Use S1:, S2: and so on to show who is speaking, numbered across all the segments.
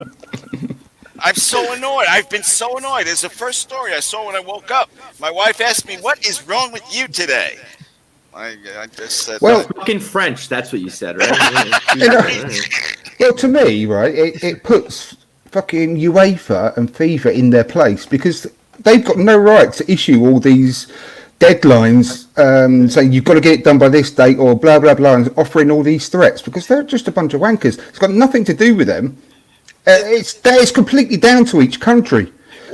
S1: I'm so annoyed. I've been so annoyed. It's the first story I saw when I woke up. My wife asked me, "What is wrong with you today?" I just said,
S2: Well,
S3: Fucking French. That's what you said, right?
S2: you know, well, to me, right, it puts fucking UEFA and FIFA in their place because they've got no right to issue all these deadlines saying you've got to get it done by this date or blah blah blah, and offering all these threats because they're just a bunch of wankers. It's got nothing to do with them. It's completely down to each country.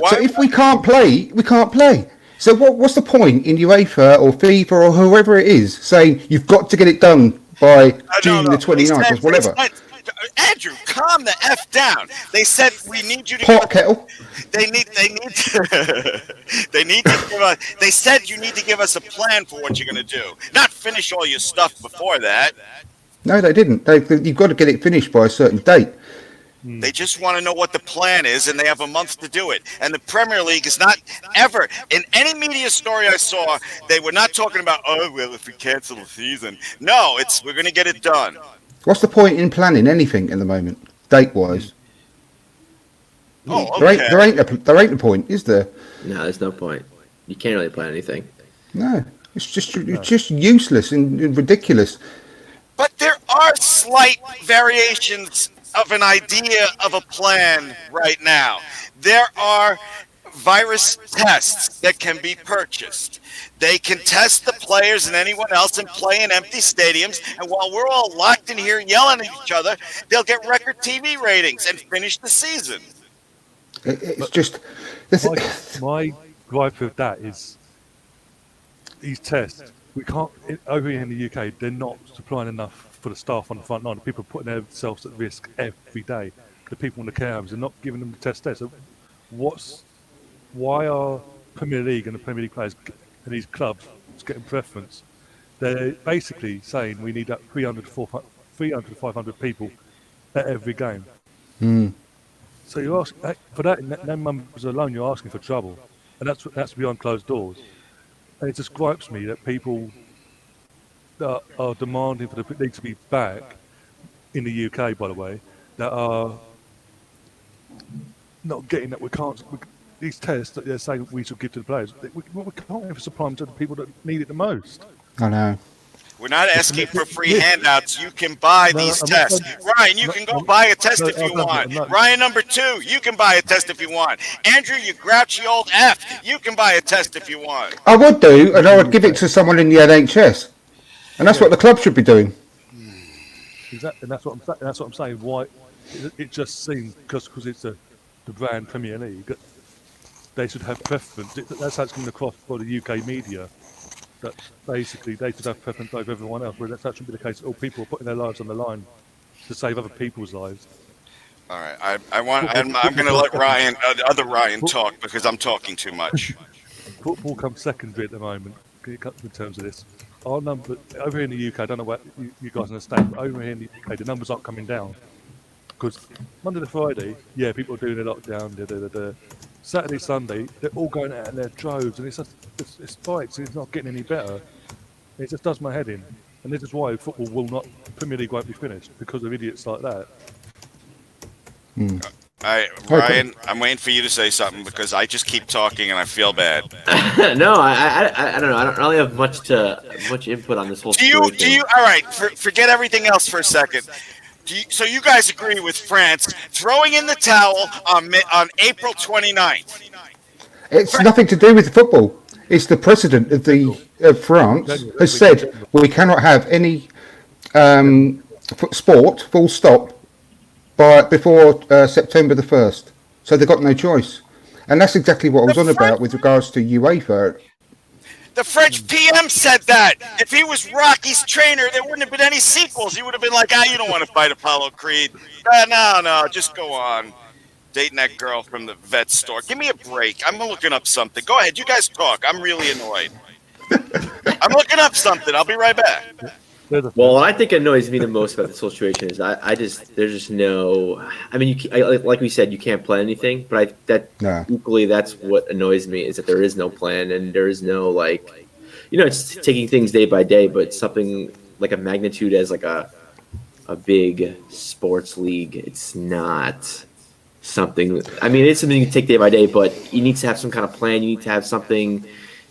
S2: So if we can't play, we can't play. So what's the point in UEFA or FIFA or whoever it is saying you've got to get it done by June the 29th or whatever?
S1: Andrew, calm the F down. They said we need you to
S2: Pot kettle.
S1: They need they need to give us, they said you need to give us a plan for what you're going to do. Not finish all your stuff before that.
S2: No, they didn't. You've got to get it finished by a certain date.
S1: They just want to know what the plan is, and they have a month to do it. And the Premier League is not ever, in any media story I saw, they were not talking about, oh, well, if we cancel the season. No, we're going to get it done.
S2: What's the point in planning anything at the moment, date-wise?
S1: Oh, okay.
S2: There ain't a point, is there?
S3: No, there's no point. You can't really plan anything.
S2: No, it's just useless and ridiculous.
S1: But there are slight variations of an idea of a plan right now. There are virus tests that can be purchased. They can test the players and anyone else and play in empty stadiums. And while we're all locked in here yelling at each other, they'll get record TV ratings and finish the season.
S2: It's just...
S4: My gripe with that is these tests, we can't, over here in the UK, they're not supplying enough for the staff on the front line. The people are putting themselves at risk every day. The people in the care homes are not giving them the test there. So why are Premier League and the Premier League players and these clubs getting preference? They're basically saying we need that 300 to 500 people at every game. So you ask for that, in them numbers alone, you're asking for trouble, and that's behind closed doors. And it just gripes me that people that are demanding for the league to be back in the UK, by the way, that are not getting that. These tests that they're saying we should give to the players, we can't even supply them to the people that need it the most.
S2: I know.
S1: We're not asking for free handouts. You can buy these tests. Ryan, you can go buy a test if you want. Ryan number 2, you can buy a test if you want. Andrew, you grouchy old F, you can buy a test if you want.
S2: I would do, and I would give it to someone in the NHS. And that's what the club should be doing.
S4: Exactly, and that's what I'm saying. Why it just seems because it's the brand Premier League, they should have preference. That's how it's coming across for the UK media. That basically they should have preference over everyone else. But that shouldn't be the case. All people are putting their lives on the line to save other people's lives.
S1: All right, I'm going to let Ryan, other Ryan, talk because I'm talking too much.
S4: Football comes secondary at the moment in terms of this. Our number over here in the UK, I don't know what you guys understand, but over here in the UK, the numbers aren't coming down because Monday to Friday, yeah, people are doing a lockdown. Saturday, Sunday, they're all going out in their droves, and it's fights. It's not getting any better. It just does my head in, and this is why football Premier League won't be finished because of idiots like that.
S1: Ryan, I'm waiting for you to say something because I just keep talking and I feel bad.
S3: No, I don't know. I don't really have much input on this whole situation.
S1: Do you? All right, forget everything else for a second. So you guys agree with France throwing in the towel on April 29th?
S2: It's nothing to do with football. It's the president of France has said we cannot have any sport, full stop, before September the 1st. So they've got no choice. And that's exactly what I was on about with regards to UEFA.
S1: The French PM said that. If he was Rocky's trainer, there wouldn't have been any sequels. He would have been like, you don't want to fight Apollo Creed. No, just go on. Dating that girl from the vet store. Give me a break. I'm looking up something. Go ahead. You guys talk. I'm really annoyed. I'm looking up something. I'll be right back.
S3: Well, what I think annoys me the most about this whole situation is there's just no. I mean, like we said, you can't plan anything. But equally, that's what annoys me is that there is no plan and there is no it's taking things day by day. But something like a magnitude as like a big sports league, it's not. something. I mean, it's something you can take day by day, but you need to have some kind of plan. You need to have something,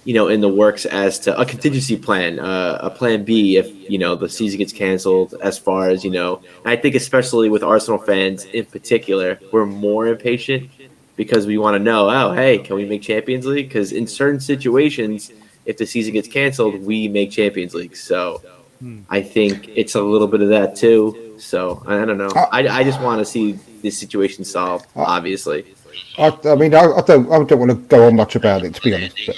S3: in the works as to a contingency plan, a plan B if, the season gets canceled, as far as, and I think especially with Arsenal fans in particular, we're more impatient because we want to know, oh, hey, can we make Champions League? Because in certain situations, if the season gets canceled, we make Champions League. So I think it's a little bit of that too. So I don't know. I just want to see this situation solved, obviously.
S2: I mean, I don't want to go on much about it, to be honest. But.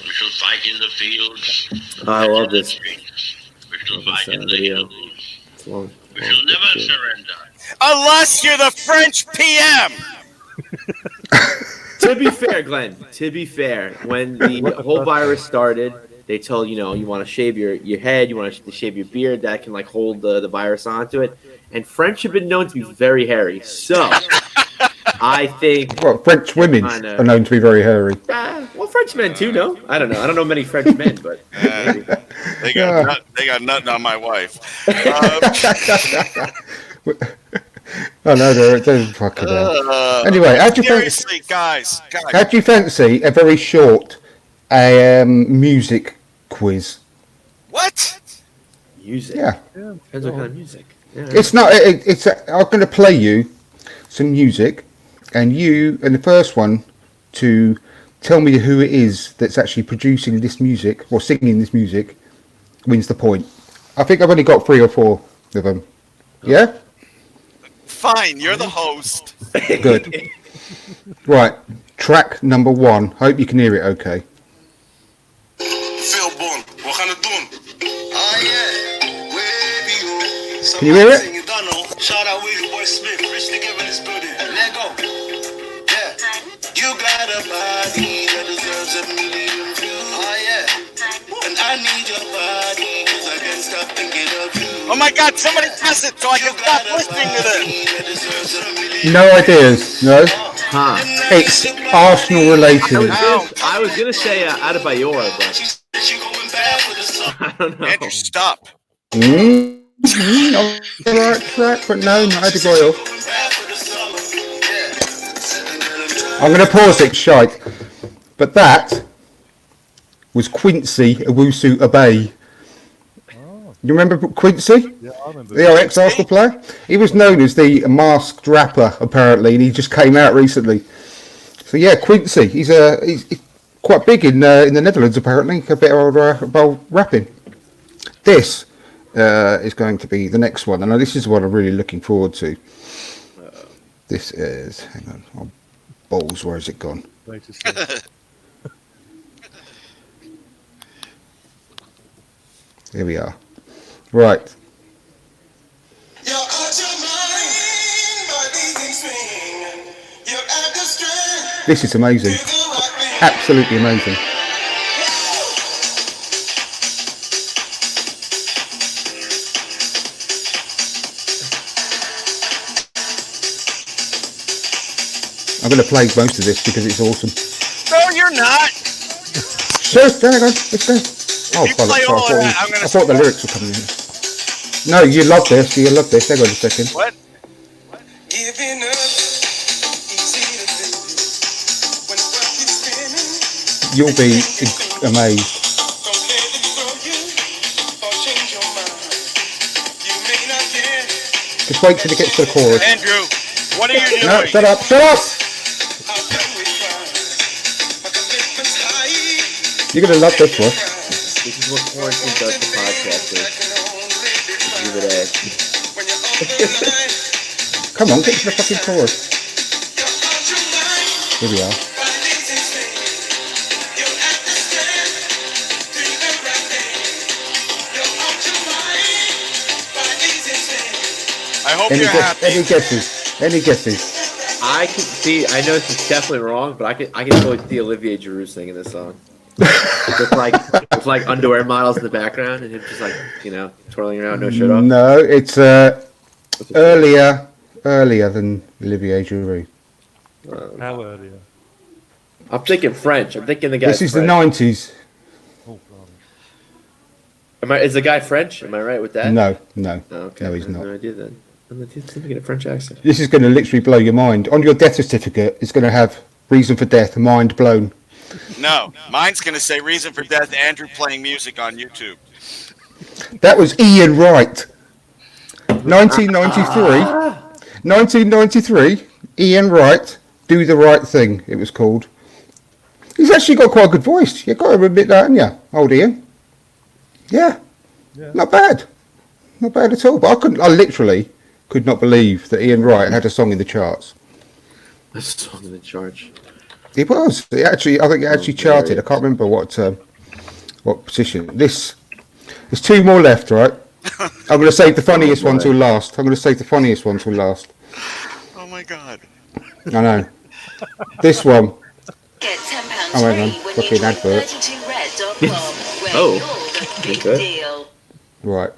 S5: We shall fight in the fields.
S3: I love this.
S5: We shall fight in the
S3: video.
S5: hills.
S3: It's long.
S5: We shall never surrender.
S1: Unless you're the French PM.
S3: To be fair, Glenn, when the whole virus started, they told you want to shave your head, you want to shave your beard, that can hold the virus onto it. And French have been known to be very hairy, so I think
S2: French women are known to be very hairy.
S3: Well, French men too. No, I don't know. I don't know many French men, but maybe.
S1: They got nothing on my wife.
S2: Oh no, they're fucking hell. Anyway, how do you fancy a very short music quiz?
S1: What?
S3: Music?
S2: Yeah.
S3: Depends what kind of music. Yeah.
S2: It's not. I'm going to play you some music, and the first one to tell me who it is that's actually producing this music or singing this music wins the point. I think I've only got 3 or 4 of them. Yeah.
S1: Fine, you're the host.
S2: Good. Right, track number 1. Hope you can hear it okay. Can you hear it?
S6: Shout out Willie Boy Smith, Rich together in this building. Let go. Yeah. You got a body that deserves a million views. Oh yeah. And I need your body because I can't stop thinking of you.
S1: Oh my God, somebody press it so I can stop listening to this.
S2: No ideas, no? It's Arsenal related.
S3: I was going to say Adebayor, but I don't know.
S1: Andrew, stop.
S2: On the right track, but no, not Adebayor. I'm going to pause it, shite. But that was Quincy Owusu Abbey. You remember Quincy?
S4: Yeah, I remember.
S2: The ex-Arsenal player? He was known as the masked rapper, apparently, and he just came out recently. So yeah, Quincy. He's quite big in the Netherlands, apparently. A bit about rapping. This is going to be the next one, and this is what I'm really looking forward to. This is, hang on, oh, balls, where has it gone? Here we are. Right. This is amazing. Absolutely amazing. I'm going to play most of this because it's awesome.
S1: No, you're not.
S2: Sure, hang on, let's go. Oh,
S1: you play all of that, I'm gonna
S2: I thought the lyrics were coming in. No, you love this. You love this. Hang on a second.
S1: What?
S6: Giving up, easy to do. When the world keeps spinning,
S2: You'll be amazed.
S6: don't let it throw you or change your mind. You may not get
S2: Just wait till it gets to the chorus.
S1: Andrew, what are you doing?
S2: No, shut up, shut up!
S6: how can we try? But the commitment's high.
S2: You're going to love this one.
S3: This is what quarantine does to podcasters. Give it a...
S2: Come on, get to the fucking chorus. Here we are.
S1: I hope you're happy.
S2: Any guesses? Any guesses?
S3: I can see. I know this is definitely wrong, but I can totally see Olivier Giroud singing this song. with like underwear models in the background, and him just twirling around, no shirt off.
S2: No, it's earlier than Olivier Giroud.
S4: How earlier?
S3: I'm thinking French. I'm thinking the guy.
S2: This is
S3: French.
S2: the 90s.
S4: Oh, blimey.
S3: Is the guy French? Am I right with that?
S2: No.
S3: Oh, okay.
S2: No, he's
S3: I have
S2: not.
S3: no idea then. Something in a French accent.
S2: This is going to literally blow your mind. On your death certificate, it's going to have reason for death, mind blown.
S1: No, mine's going to say reason for death, Andrew playing music on YouTube.
S2: That was Ian Wright. 1993, Ian Wright, Do the Right Thing, it was called. He's actually got quite a good voice. You've got to admit that, haven't you, old Ian? Yeah, not bad. Not bad at all. But I literally could not believe that Ian Wright had a song in the charts.
S3: A song in the charts.
S2: It was. I think it actually charted. I can't remember what position. There's two more left, right? I'm going to save the funniest one till last.
S1: Oh my God.
S2: I know. This one.
S7: Get £10
S2: Oh, hang on.
S7: free when
S2: Fucking
S7: you join
S2: advert.
S7: 32red.com, where
S3: Oh,
S7: you're the big
S3: okay.
S7: deal.
S2: Right.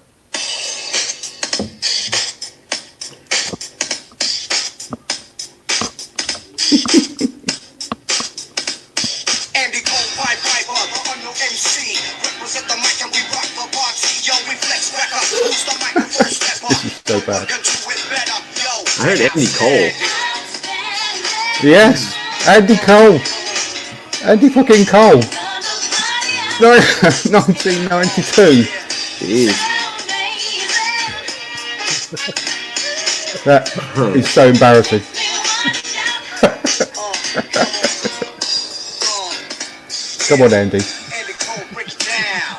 S6: Andy Cole, Pied Piper, the unknown MC. Represent the mic and we rock the party. Yo, we flex back up. Who's the microphone stepper?
S2: This is so bad.
S6: We're gonna do it better. Yo,
S3: I heard Andy Cole.
S2: Yes, Andy Cole. Andy fucking Cole. No, 1992.
S3: Jeez.
S2: That is so embarrassing. Come on, Andy.
S6: Andy Cole, break it down.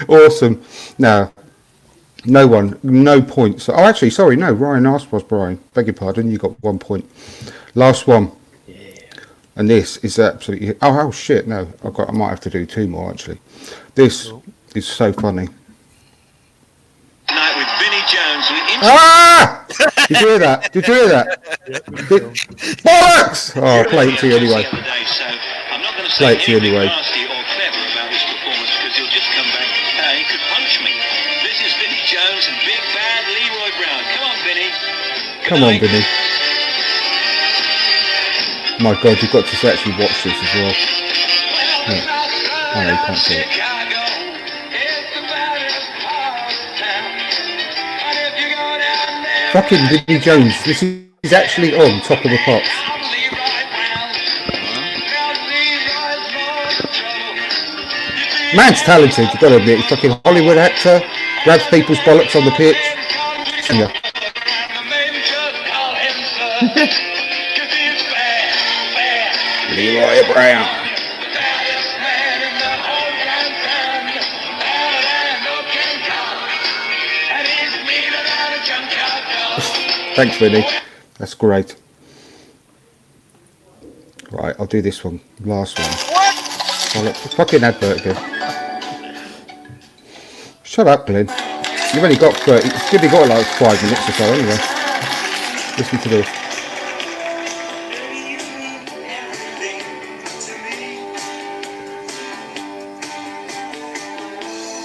S2: Awesome. Now, no one, no points. Oh, actually, sorry, no. Ryan asked was Brian. Beg your pardon. You got 1 point. Last one. And this is absolutely. Oh shit! No, I might have to do two more actually. This is so funny.
S5: Tonight with Vinnie Jones.
S2: Ah! Did you hear that? Did you hear that? Bollocks! Oh, I'll play it to you anyway.
S5: I'm not going to
S2: Play
S5: say
S2: it to you
S5: anything
S2: anyway.
S5: nasty or clever about this performance because he'll just come back. He could punch me. This is Vinnie Jones and Big Bad Leroy Brown. Come on, Vinnie.
S2: Come on, Vinny. My God, you've got to actually watch this as well. Yeah. Oh, no, you can't see it. Fucking Vinnie Jones. This is actually on Top of the Pops. Man's talented, you've got to admit. He's a fucking Hollywood actor, grabs people's bollocks on the pitch. Singer. Leroy Brown. Thanks, Vinny. That's great. Right, I'll do this one. Last one.
S1: What?
S2: Oh, look, fucking advert again. Shut up, Glenn. You've only got 30. You've only got like 5 minutes or so anyway. Listen to this.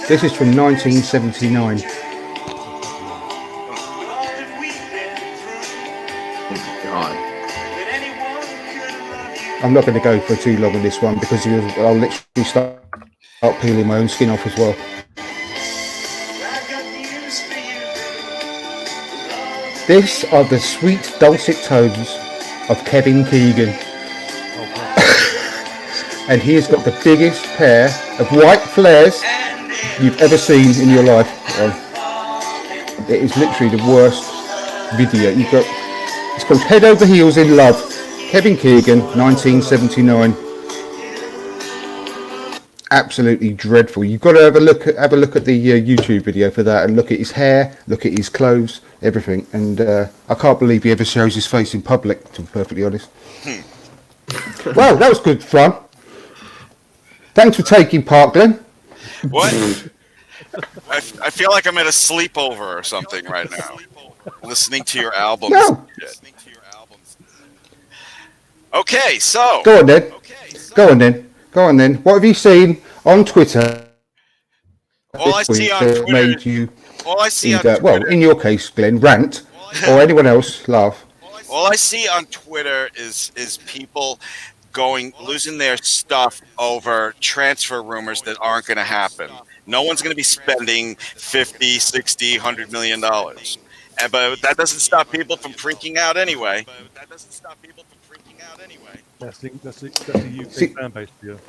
S2: This is from 1979.
S3: God.
S2: I'm not going to go for too long on this one because I'll literally start peeling my own skin off as well. This are the sweet dulcet tones of Kevin Keegan. And he has got the biggest pair of white flares you've ever seen in your life. It is literally the worst video. It's called Head Over Heels in Love. Kevin Keegan, 1979. Absolutely dreadful. You've got to have a look at the YouTube video for that and look at his hair, look at his clothes, everything. And I can't believe he ever shows his face in public, to be perfectly honest. Well, that was good fun. Thanks for taking part, Glenn.
S1: What? I feel like I'm at a sleepover or something right now, listening to your albums.
S2: No.
S1: Okay, so.
S2: Go on then. Go on then. What have you seen on Twitter?
S1: All I see on Twitter.
S2: Made you
S1: All I see on
S2: either,
S1: Twitter.
S2: well, in your case, Glenn, rant, or anyone else, laugh.
S1: All I see on Twitter is people losing their stuff over transfer rumors that aren't going to happen. No one's going to be spending 50, 60, $100 million. But that doesn't stop people from freaking out anyway.
S4: That's the UK fan base for you.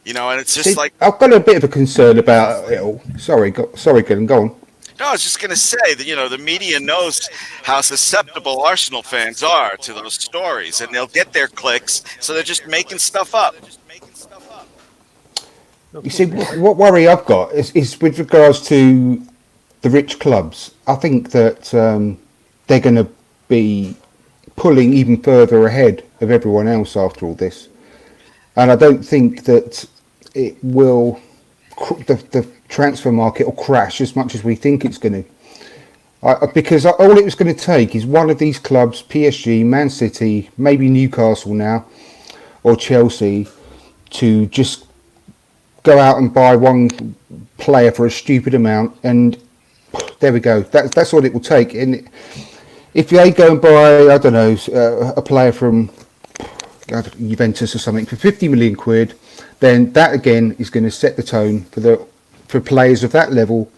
S1: You know, and it's just like...
S2: I've got a bit of a concern about it all. Sorry, Glenn, go on.
S1: No, I was just going to say that, you know, the media knows how susceptible Arsenal fans are to those stories, and they'll get their clicks, so they're just making stuff up.
S2: You see, what worry I've got is with regards to the rich clubs. I think that they're going to be pulling even further ahead of everyone else after all this. And I don't think that it will... the transfer market will crash as much as we think it's going to, because all it was going to take is one of these clubs, PSG, Man City, maybe Newcastle now, or Chelsea, to just go out and buy one player for a stupid amount, and there we go. That's all it will take. And if they go and buy, I don't know, a player from Juventus or something for 50 million quid, then that again is going to set the tone for players of that level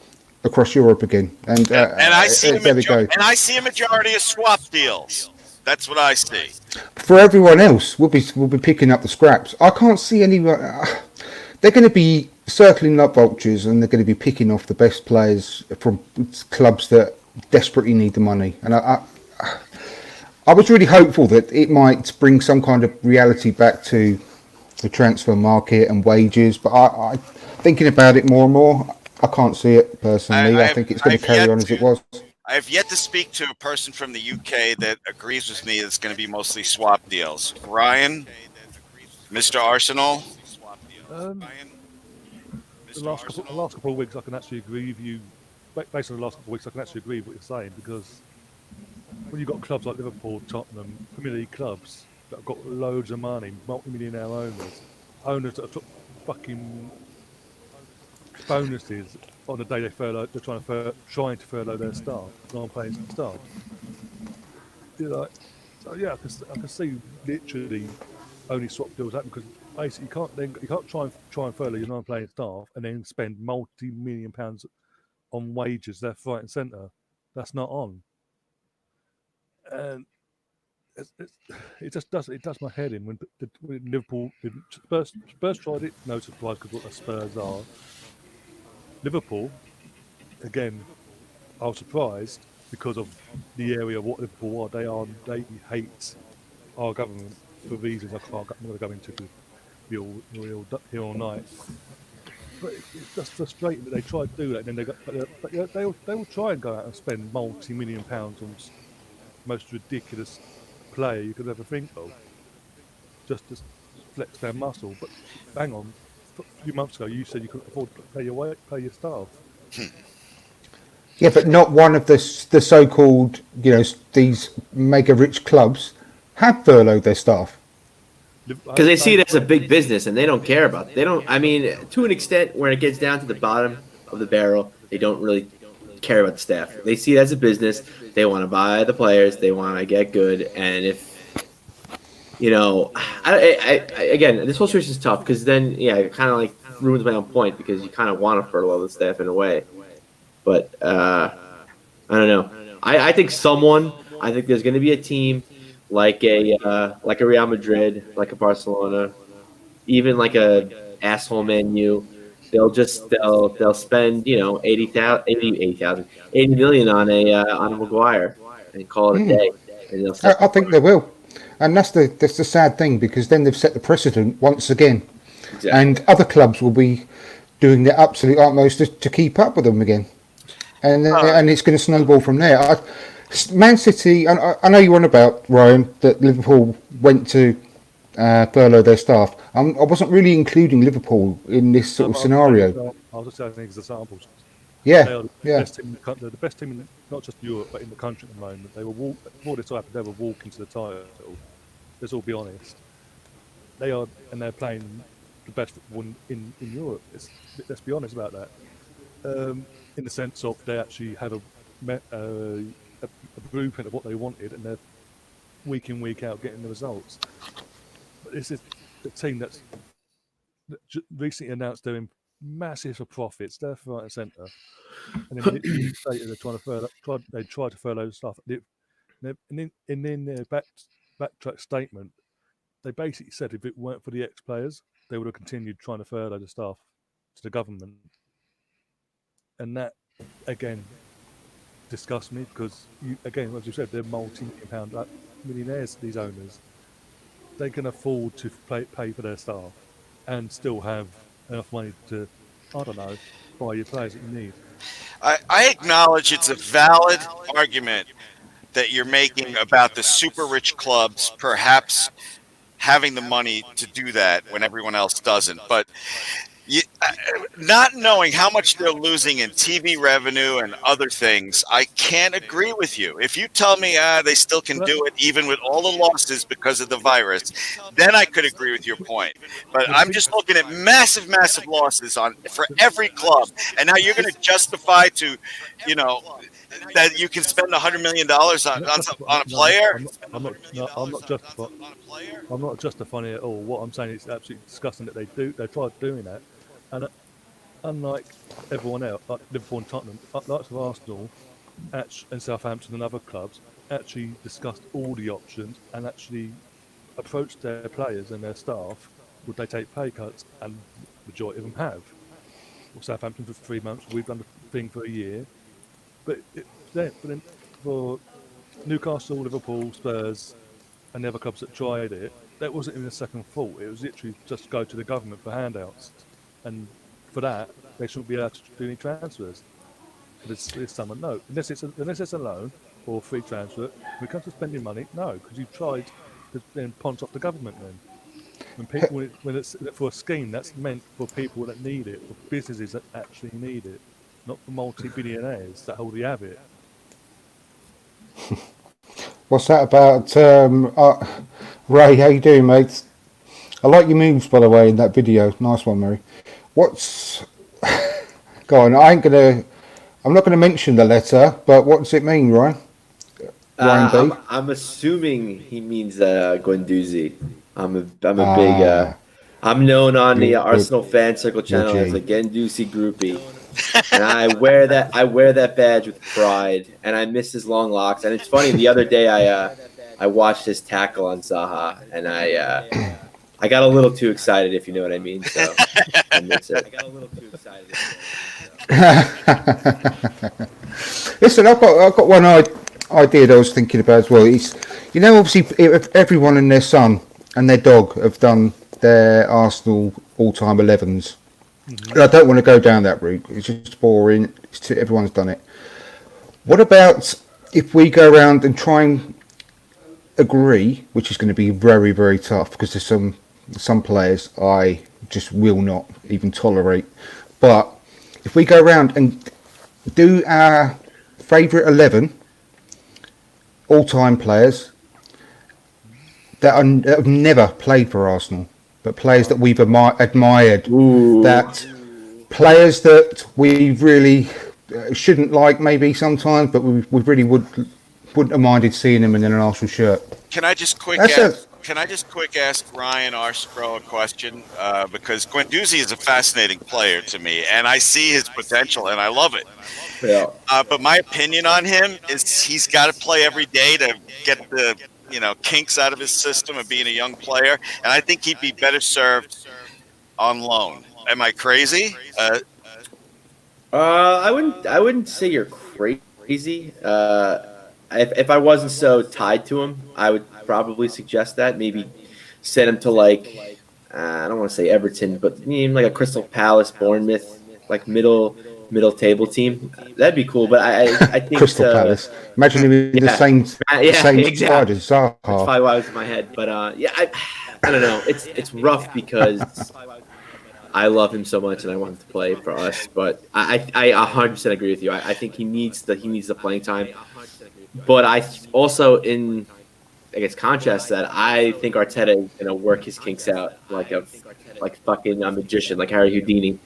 S2: across Europe again. And
S1: I see
S2: there we go.
S1: And I see a majority of swap deals. That's what I see.
S2: For everyone else, we'll be picking up the scraps. I can't see anyone. They're going to be circling like vultures, and they're going to be picking off the best players from clubs that desperately need the money. And I was really hopeful that it might bring some kind of reality back to the transfer market and wages, but I thinking about it more and more, I can't see it personally. I think it's going to carry on as it was.
S1: I have yet to speak to a person from the UK that agrees with me that it's going to be mostly swap deals. Ryan, Mr. Arsenal.
S4: The last couple of weeks, I can actually agree with you. Based on the last couple of weeks, I can actually agree with what you're saying, because when you've got clubs like Liverpool, Tottenham, Premier League clubs that have got loads of money, multi-millionaire owners that have took fucking bonuses on the day they're trying to furlough their staff, non-paying staff. So yeah, I can see literally only swap deals happen, because basically you can't try and furlough your non-playing staff and then spend multi-million pounds on wages left, right, and centre. That's not on. And it does my head in when Liverpool Spurs tried it. No surprise, because what the Spurs are. Liverpool, again, I was surprised because of the area of what Liverpool are. They hate our government for reasons I'm not going to go into, because we'll here all night. But it's just frustrating that they try to do that, and then they will try and go out and spend multi-million pounds on the most ridiculous player you could ever think of, just to flex their muscle. But hang on, a few months ago you said you couldn't afford to pay your staff.
S2: Yeah, but not one of the so-called, these mega rich clubs have furloughed their staff.
S3: Because they see it as a big business, and they don't care about it. They don't. I mean, to an extent, when it gets down to the bottom of the barrel, they don't really care about the staff. They see it as a business. They want to buy the players. They want to get good. And if again, this whole situation is tough, because then it kind of like ruins my own point, because you kind of want to furlough the staff in a way. But I don't know. I think there's going to be a team like a Real Madrid, like a Barcelona, even like a asshole Man U. They'll spend 80 million on a Maguire and call it a day. And
S2: I think they will, and that's the sad thing, because then they've set the precedent once again, exactly. And other clubs will be doing their absolute utmost to keep up with them again, and it's going to snowball from there. Man City, and I know you're on about, Ryan, that Liverpool went to furlough their staff. I wasn't really including Liverpool in this sort of scenario.
S4: I'll just say examples.
S2: Yeah,
S4: they are the best team in not just Europe, but in the country at the moment. They were before this happened, they were walking to the title. Let's all be honest. They are, and they're playing the best football in Europe. Let's be honest about that. In the sense of they actually had a blueprint of what they wanted, and they're week in, week out getting the results. But this is the team that recently announced they're in massive for profits, left, right, and centre. And then the state they're trying to try to furlough stuff. And in their backtrack statement, they basically said if it weren't for the ex-players, they would have continued trying to furlough the staff to the government. And that, again, disgusts me because, again, as you said, they're multi-million-pound millionaires, these owners. They can afford to pay for their staff and still have enough money to, I don't know, buy your players that you need.
S1: I acknowledge it's a valid argument that you're making about the super rich clubs perhaps having the money to do that when everyone else doesn't. But not knowing how much they're losing in TV revenue and other things, I can't agree with you. If you tell me they still can do it even with all the losses because of the virus, then I could agree with your point. But I'm just looking at massive losses for every club, and now you're going to justify to, that you can spend $100 million on a player.
S4: I'm not justifying it at all. What I'm saying is absolutely disgusting that they tried doing that, and unlike everyone else, like Liverpool and Tottenham, like Arsenal, and Southampton and other clubs, actually discussed all the options and actually approached their players and their staff. Would they take pay cuts? And the majority of them have. Well, Southampton for 3 months. We've done the thing for a year. But then for Newcastle, Liverpool, Spurs, and the other clubs that tried it, that wasn't even a second thought. It was literally just go to the government for handouts, and for that they shouldn't be allowed to do any transfers. There's someone no, unless it's a loan or a free transfer. When it comes to spending money, no, because you tried to then punch off the government. Then when it's for a scheme that's meant for people that need it, for businesses that actually need it, not for multi-billionaires that hold the habit.
S2: What's that about? Ray, how you doing, mate? I like your moves, by the way, in that video. Nice one, Mary. What's... Go on, I'm not gonna mention the letter, but what does it mean, Ryan? Ryan B?
S3: I'm assuming he means Guendouzi. I'm a big... I'm known on the Arsenal fan circle channel as a Guendouzi groupie. And I wear that badge with pride, and I miss his long locks. And it's funny, the other day I watched his tackle on Zaha, and I got a little too excited, if you know what I mean. So I miss it. I got a little too excited.
S2: Listen, I've got one idea that I was thinking about as well. It's, obviously everyone and their son and their dog have done their Arsenal all-time 11s. I don't want to go down that route. It's just boring. Everyone's done it. What about if we go around and try and agree, which is going to be very, very tough because there's some players I just will not even tolerate. But if we go around and do our favourite 11 all-time players that have never played for Arsenal, but players that we've admired, that players that we really shouldn't like maybe sometimes, but we really wouldn't have minded seeing them in an Arsenal shirt.
S1: Can I just quick ask Ryan Arspro a question? Because Guendouzi is a fascinating player to me, and I see his potential, and I love it.
S3: Yeah.
S1: But my opinion on him is he's got to play every day to get the kinks out of his system of being a young player, and I think he'd be better served on loan. Am I crazy?
S3: I wouldn't say you're crazy. If I wasn't so tied to him, I would probably suggest that maybe send him to I don't want to say Everton, but like a Crystal Palace, Bournemouth, like middle table team. That'd be cool. But I think
S2: Crystal Palace. Imagine him in the same
S3: exactly.
S2: squad as Zaha.
S3: That's probably why it was in my head. But I don't know. It's rough because I love him so much and I want him to play for us. But I 100% agree with you. I think he needs the playing time. But I also, in contrast to that, I think Arteta is gonna work his kinks out like fucking a magician, like Harry Houdini.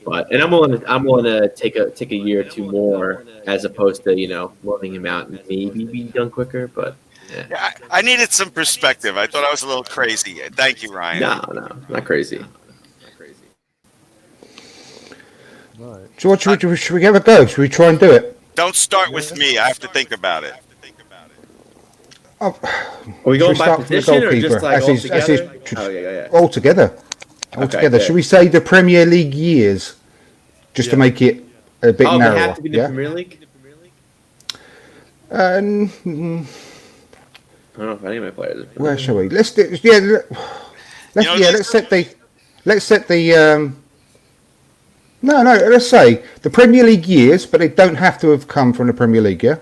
S3: And I'm willing to take a year or two more as opposed to loaning him out and maybe be done quicker. But
S1: yeah, I needed some perspective. I thought I was a little crazy. Thank you, Ryan.
S3: No, not crazy.
S4: Right.
S2: So what should we have a go? Should we try and do it?
S1: Don't start with me. I have to think about it.
S2: Oh,
S3: Are we
S2: should
S3: going by
S2: start from the
S3: position or
S2: goalkeeper?
S3: just like
S2: As
S3: all
S2: is-
S3: together?
S2: tr-
S3: Oh, yeah.
S2: All together. All
S3: Okay,
S2: together.
S3: good.
S2: Should we say the Premier League years? Just to
S4: Yeah.
S2: make it a bit
S3: Oh,
S2: narrower.
S3: they have to be the
S2: yeah?
S3: Premier League?
S2: Mm,
S3: I don't know if any of my players are.
S2: where shall we? Let's do. Yeah. Let's set the. Let's set the. No. Let's say the Premier League years, but they don't have to have come from the Premier League. Yeah.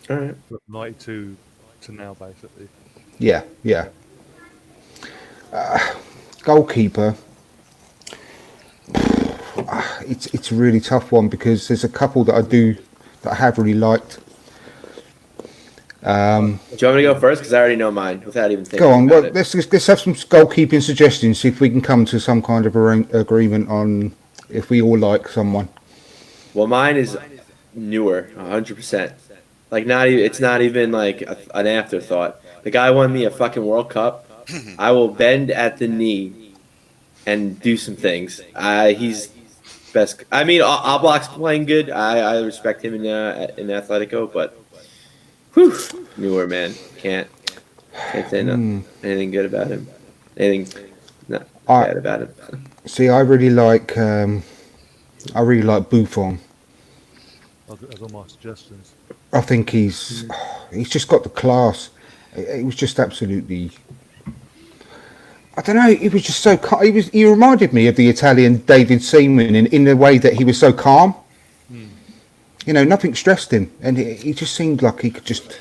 S3: All right.
S4: 92 to now, basically.
S2: Yeah. Goalkeeper. It's a really tough one because there's a couple that I have really liked.
S3: Do you want me to go first? Because I already know mine without even thinking.
S2: Go on.
S3: about
S2: Well,
S3: it.
S2: let's have some goalkeeping suggestions. See if we can come to some kind of agreement on if we all like someone.
S3: Well, mine is newer, 100%. Like it's not even like an afterthought. The guy won me a fucking World Cup. I will bend at the knee and do some things. He's best. I mean, Oblak's playing good. I respect him in Atletico, but whew, newer man can't say anything good about him. Anything not bad about him.
S2: See, I really like Buffon.
S4: As all my suggestions.
S2: I think he's just got the class. It was just absolutely. I don't know. He was just so calm. He reminded me of the Italian David Seaman in the way that he was so calm. You know, nothing stressed him, and he just seemed like he could just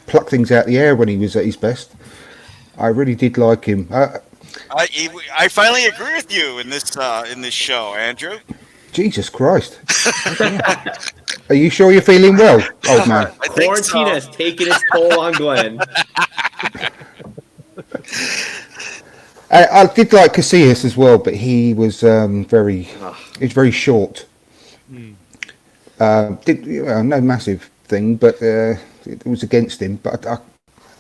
S2: pluck things out the air when he was at his best. I really did like him.
S1: I finally agree with you in this show, Andrew.
S2: Jesus Christ! Are you sure you're feeling well, old man?
S1: I think
S3: Quarantine
S1: so.
S3: has taken its toll on Glenn.
S2: I did like Casillas as well, but he was very short. No massive thing, but it was against him. But I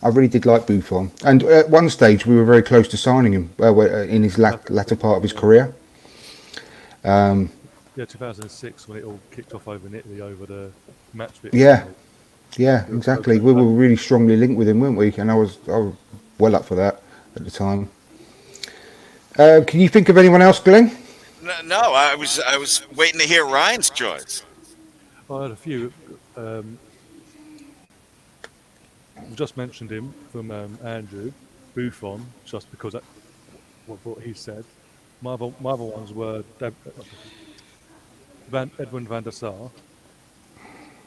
S2: really did like Buffon, and at one stage we were very close to signing him in his latter part of his career.
S4: Yeah, 2006 when it all kicked off over in Italy over the match fit.
S2: Yeah, exactly. We were really strongly linked with him, weren't we? And I was well up for that at the time. Can you think of anyone else, Glenn?
S1: No, I was waiting to hear Ryan's choice.
S4: I had a few. We just mentioned him from Andrew Buffon, just because that's what he said. My other ones were Edwin van der Sar.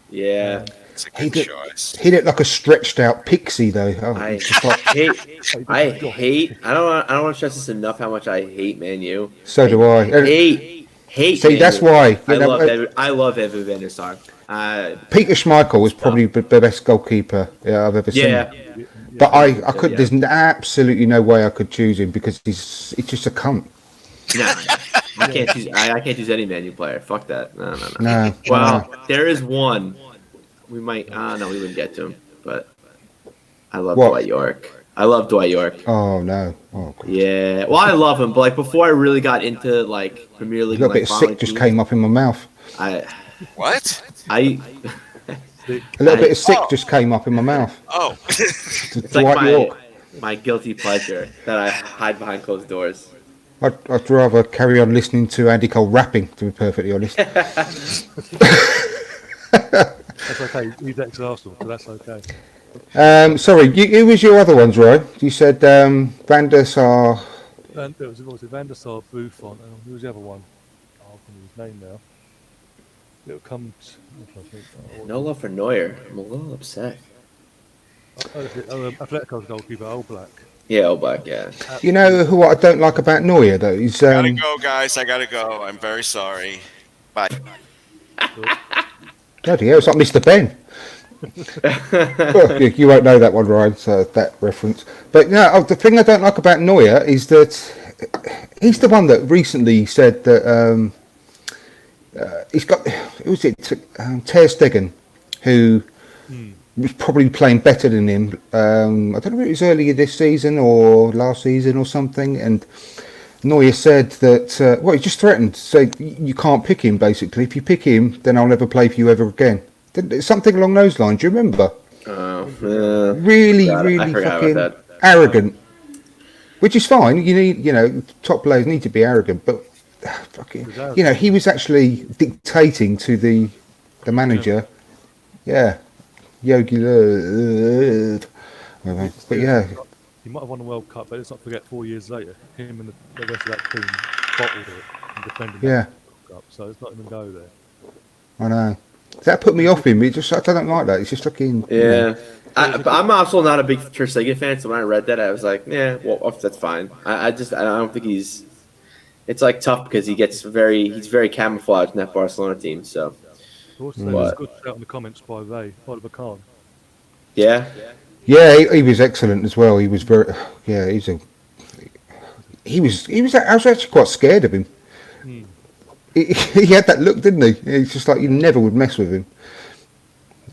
S3: Yeah.
S1: It's a good choice.
S2: He looked like a stretched out pixie, though.
S3: I hate. I don't want to stress this enough. How much I hate Man U.
S2: So do I.
S3: Hate.
S2: See,
S3: Man
S2: that's
S3: U.
S2: why.
S3: I love Edwin van der Sar.
S2: Peter Schmeichel was probably the best goalkeeper I've ever seen.
S3: Yeah.
S2: But I could. There's absolutely no way I could choose him because he's just a cunt.
S3: No, I can't choose. I can't choose any Man U player. Fuck that.
S2: No.
S3: Well, there is one. We might. No, we wouldn't get to him. But I love Dwight York.
S2: Oh no. Oh, God.
S3: Yeah. Well, I love him, but like before I really got into like Premier League,
S2: A little bit of sick just came up in my mouth.
S1: What?
S2: A little bit of sick just came up in my mouth.
S1: Oh.
S3: It's like my guilty pleasure that I hide behind closed doors.
S2: I'd rather carry on listening to Andy Cole rapping, to be perfectly honest.
S4: That's okay. He's ex-Arsenal, so that's okay.
S2: Sorry, who was your other ones, Roy? You said Van der Sar.
S4: It was Van der Sar, Buffon, and who was the other one? I can't remember his name now. It'll come.
S3: No love for Neuer. I'm a little upset.
S4: Atletico's goalkeeper, Oblak.
S3: Yeah, Oblak, yeah.
S2: You know who I don't like about Neuer, though? He's,
S1: Gotta go, guys. I gotta go. I'm very sorry. Bye.
S2: Bloody hell, it's like Mr. Ben. Well, you won't know that one, Ryan, so that reference. But no, the thing I don't like about Neuer is that he's the one that recently said that he's got, who was it, Ter Stegen, who was probably playing better than him. I don't know if it was earlier this season or last season or something, and Neuer said that, he just threatened, said you can't pick him, basically. If you pick him, then I'll never play for you ever again. Something along those lines, do you remember? Really fucking arrogant. Which is fine, top players need to be arrogant, but fucking, he was actually dictating to the manager. Yeah. Yogi Löw. But yeah.
S4: He might have won the World Cup, but let's not forget 4 years later, him and the rest of that team bottled it and defended the World Cup, so let's not even go there.
S2: I know. That put me off him. I don't like that. It's just fucking...
S3: Yeah. I'm also not a big Ter Stegen fan, so when I read that, I was like, that's fine. I don't think he's... It's like tough because he's very camouflaged in that Barcelona team, so...
S4: Also, there's a good shout in the comments by Oliver Kahn.
S3: Yeah?
S2: Yeah, he was excellent as well. He was very... Yeah, I was actually quite scared of him. He had that look, didn't he? It's just like you never would mess with him.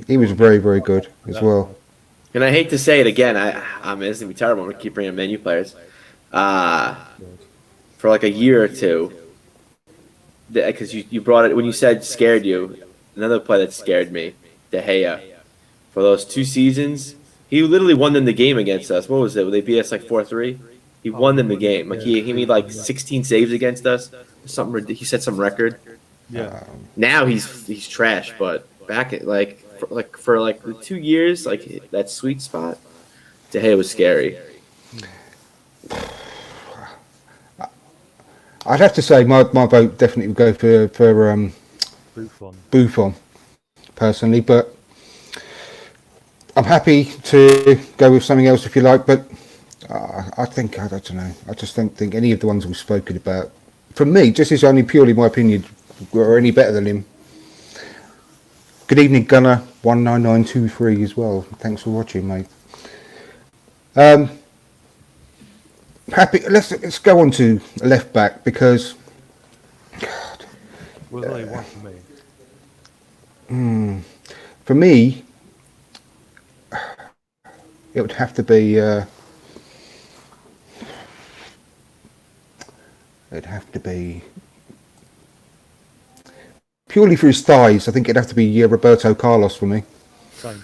S2: He was very, very good as well.
S3: And I hate to say it again. I'm it's gonna be terrible. I'm gonna keep bringing menu players. For like a year or two, because you brought it when you said scared you. Another play that scared me, De Gea. For those 2 seasons, he literally won them the game against us. What was it? They beat us like 4-3. He won them the game. Like he made like 16 saves against us. Something he set some record.
S4: Yeah.
S3: Now he's trash, but back at for 2 years, like that sweet spot, De Gea was scary.
S2: I'd have to say my vote definitely would go for Buffon, personally, but I'm happy to go with something else if you like. But I don't know. I just don't think any of the ones we've spoken about, from me, just is only purely my opinion, were any better than him. Good evening, Gunner 19923 as well. Thanks for watching, mate. Happy. Let's go on to left back because. God.
S4: Was only one for me.
S2: For me, it would have to be. It'd have to be purely for his thighs. I think it'd have to be Roberto Carlos for me.
S4: Same.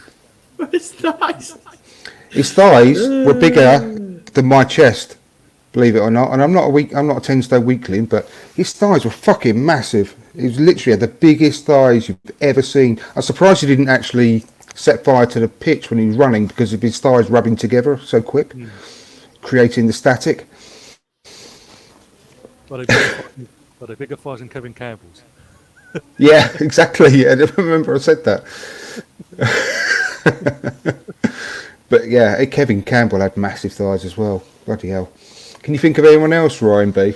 S3: His thighs.
S2: His thighs were bigger than my chest, believe it or not. And I'm not a 10-stone weakling, but his thighs were fucking massive. He was literally had the biggest thighs you've ever seen. I'm surprised he didn't actually set fire to the pitch when he was running because of his thighs rubbing together so quick, creating the static.
S4: But a bigger thighs than Kevin Campbell's.
S2: Yeah, exactly. I remember I said that. But yeah, Kevin Campbell had massive thighs as well. Bloody hell. Can you think of anyone else, Ryan B?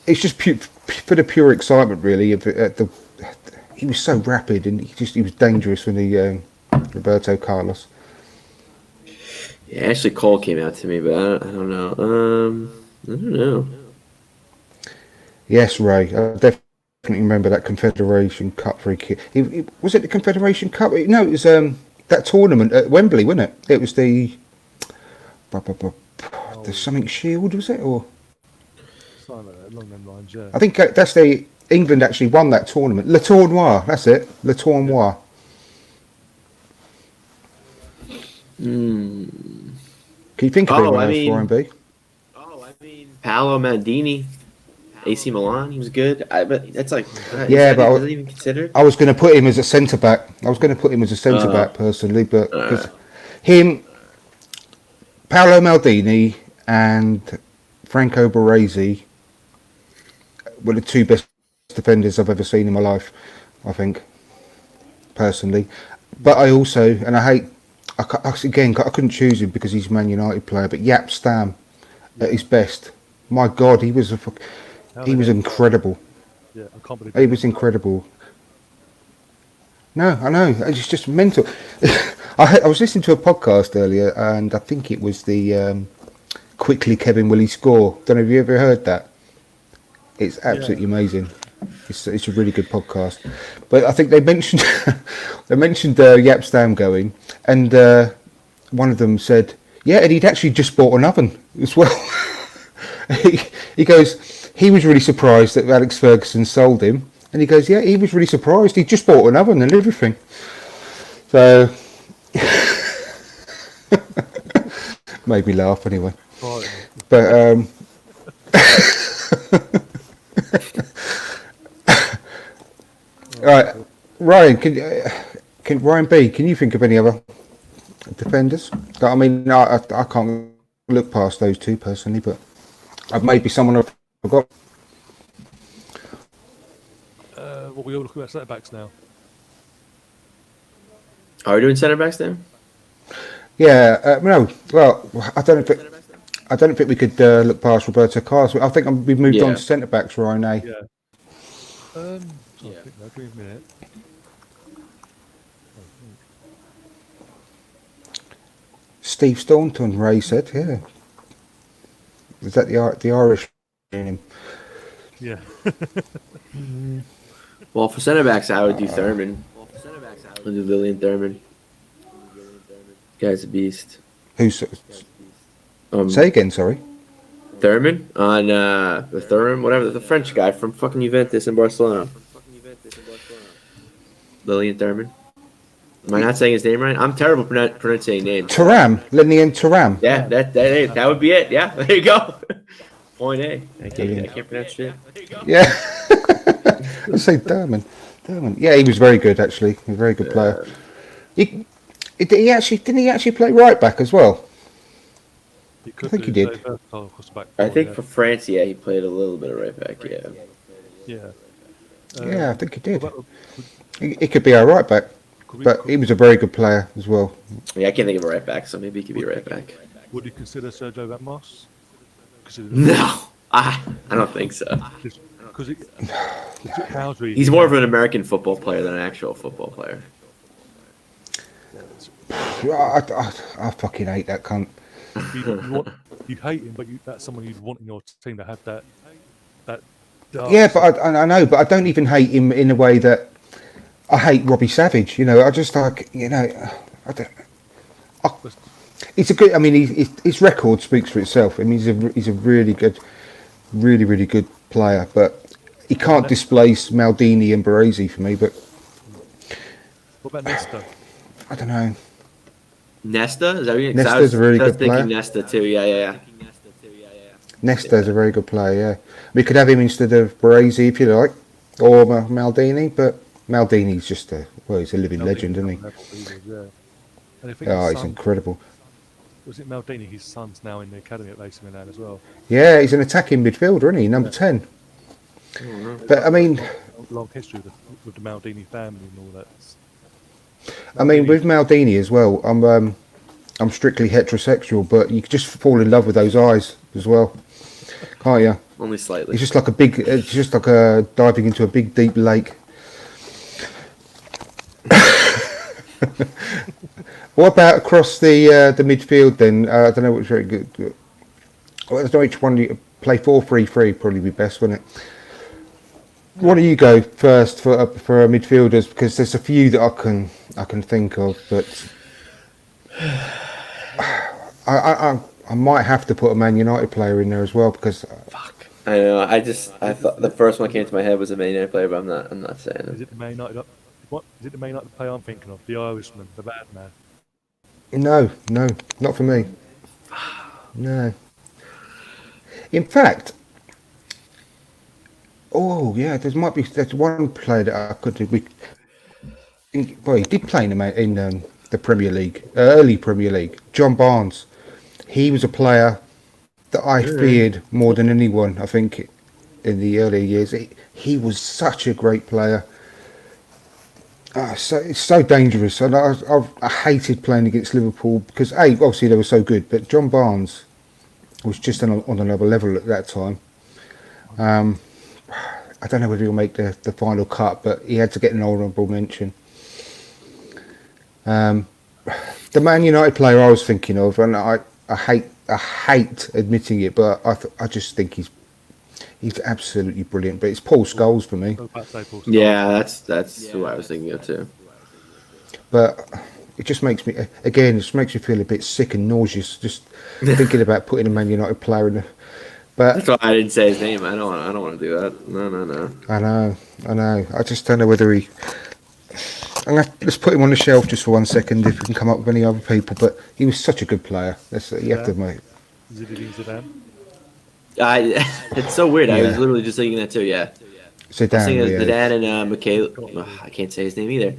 S2: It's just for the pure excitement, really. He was so rapid and he was dangerous when he Roberto Carlos.
S3: Yeah, Ashley Cole came out to me, but I don't know. I don't know.
S2: Yes, Ray. I definitely remember that Confederation Cup free kick. Was it the Confederation Cup? No, it was that tournament at Wembley, wasn't it? It was the something Shield, was it? Or
S4: Along them lines, yeah.
S2: I think that's England actually won that tournament. Le Tournoi, that's it. Le Tournoi. Can you think of anyone else, Ryan B?
S3: Paolo Maldini, AC Milan, he was good. But that's like,
S2: yeah, but
S3: was it even considered?
S2: I was going to put him as a centre back. Back personally, but because him, Paolo Maldini, and Franco Baresi were the 2 best defenders I've ever seen in my life, I think, personally. But I also, and I couldn't choose him because he's a Man United player, but Jaap Stam at his best. My God, he was incredible.
S4: Yeah, I can't believe
S2: he was incredible. No, I know. It's just mental. I was listening to a podcast earlier, and I think it was the Quickly Kevin Will He Score? Don't know if you ever heard that. It's absolutely amazing. It's a really good podcast. But I think they mentioned Jaap Stam going, and one of them said, yeah, and he'd actually just bought an oven as well. he goes, he was really surprised that Alex Ferguson sold him, and he goes, yeah, he was really surprised. He just bought an oven and everything. So made me laugh anyway.
S4: Right.
S2: But all right, Ryan, can Ryan B? Can you think of any other defenders? I mean, I can't look past those two personally, but maybe someone I forgot.
S4: What we all looking at centre backs now.
S3: Are we doing centre backs now?
S2: Yeah, no. Well, I don't think we could look past Roberto Carlos. I think we've moved on to centre backs, Ryan. Eh?
S4: Yeah. I think now, give me a minute.
S2: Steve Staunton, Ray said, yeah. Is that the Irish in him?
S4: Yeah.
S3: Well, for centre backs, I would do Thurman. I would do Lillian Thurman. Guy's a beast.
S2: Who's say again? Sorry.
S3: Thurman on the Thuram, whatever, the French guy from fucking Juventus in Barcelona. Lillian Thurman. Am I not saying his name right? I'm terrible pronouncing names.
S2: Thuram, Lillian Thuram.
S3: Yeah, that would be it. Yeah, there you go. Point A. I can't pronounce shit.
S2: Yeah. Let's say Thurman. Yeah, he was very good actually. He was a very good player. Didn't he actually play right back as well? I think he did.
S3: I think for France, yeah, he played a little bit of right back. Yeah.
S4: Yeah.
S2: Yeah, I think he did. He could be our right back, but he was a very good player as well.
S3: Yeah, I can't think of a right back, so maybe he could be right back.
S4: Would you consider Sergio Ramos?
S3: No, I don't think so.
S4: Because
S3: he's more of an American football player than an actual football player.
S2: I fucking hate that cunt.
S4: You hate him, but that's someone you'd want in your team to have that.
S2: Yeah, but I know, but I don't even hate him in a way that I hate Robbie Savage. You know, I just like, you know, I don't. It's a good. I mean, his record speaks for itself. I mean, he's a really good player, but he can't displace Maldini and Baresi for me. But
S4: what about Nesta?
S2: I don't know.
S3: Nesta? Is that what you
S2: Nesta's a really good player.
S3: Nesta too. Yeah.
S2: Nesta's a very good player. Yeah, we could have him instead of Baresi if you like, or Maldini. But Maldini's just he's a living legend, isn't he? He's incredible.
S4: Was it Maldini? His son's now in the academy at AC Milan as well.
S2: Yeah, he's an attacking midfielder, isn't he? Number 10. But I mean,
S4: long history with the Maldini family and all that.
S2: I mean, with Maldini as well, I'm strictly heterosexual, but you could just fall in love with those eyes as well, can't you?
S3: Only slightly.
S2: It's just like diving into a big deep lake. What about across the midfield then? I don't know which very good. I don't know which one you play 4-3-3 probably be best, wouldn't it? What do you go first for midfielders? Because there's a few that I can think of, but I might have to put a Man United player in there as well because.
S3: Fuck. I know. I thought the first one that came to my head was a Man United player, but I'm not saying it.
S4: Is it the Man United? What is it? The Man United player I'm thinking of? The Irishman, the bad man.
S2: No, not for me. No. In fact, there's one player that I could do. He did play in the Premier League, early Premier League. John Barnes. He was a player that I feared more than anyone. I think in the earlier years, he was such a great player. It's so dangerous, and I hated playing against Liverpool because obviously they were so good, but John Barnes was just on another level at that time. I don't know whether he'll make the final cut, but he had to get an honourable mention. The Man United player I was thinking of, and I hate admitting it, but I just think he's absolutely brilliant. But it's Paul Scholes for me.
S3: Yeah, that's who I was thinking of too.
S2: But it just makes me feel a bit sick and nauseous just thinking about putting a Man United player in. But
S3: That's why I didn't say his name. I don't want to do that. No.
S2: I know. I just don't know whether he. Let's put him on the shelf just for 1 second if we can come up with any other people. But he was such a good player. You have to admit.
S4: Zinedine Zidane.
S3: It's so weird. I was
S2: Yeah.
S3: literally just thinking that too. Yeah.
S2: Zidane, yeah.
S3: Zidane and Michael. I can't say his name either.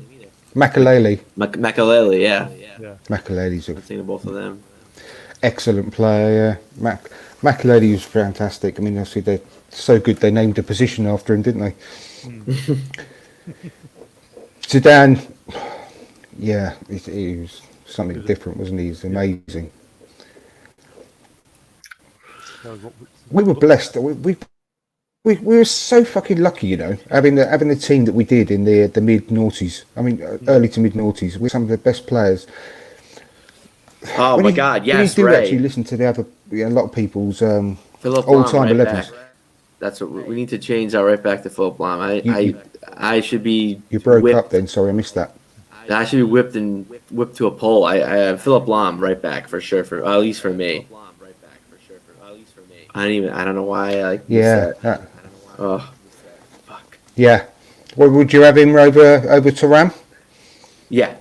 S2: Makaleli.
S3: Makaleli. Yeah.
S4: Yeah.
S2: Makaleli's
S3: I'm
S2: an
S3: thinking of both of them.
S2: excellent player. Yeah. Makaleli was fantastic. I mean, obviously they're so good. They named a position after him, didn't they? Zidane, yeah, he was something different, wasn't he? He was amazing. We were blessed. We were so fucking lucky, you know, having the team that we did in the mid noughties. I mean, early to mid noughties. We're some of the best players.
S3: Oh my God! Yes,
S2: when you do
S3: right.
S2: actually listen to the other, a lot of people's
S3: Philip
S2: all-time
S3: Lahm, right
S2: 11s.
S3: back. That's what we need to change that right back to Philip Lahm. I should be.
S2: You broke
S3: whipped.
S2: up then. Sorry, I missed that.
S3: I should be whipped to a pole. I Philip Lahm right back for sure. At least for me. I don't know why. I
S2: Yeah.
S3: Oh, fuck.
S2: Yeah. Well, would you have him over to Ram?
S3: Yeah.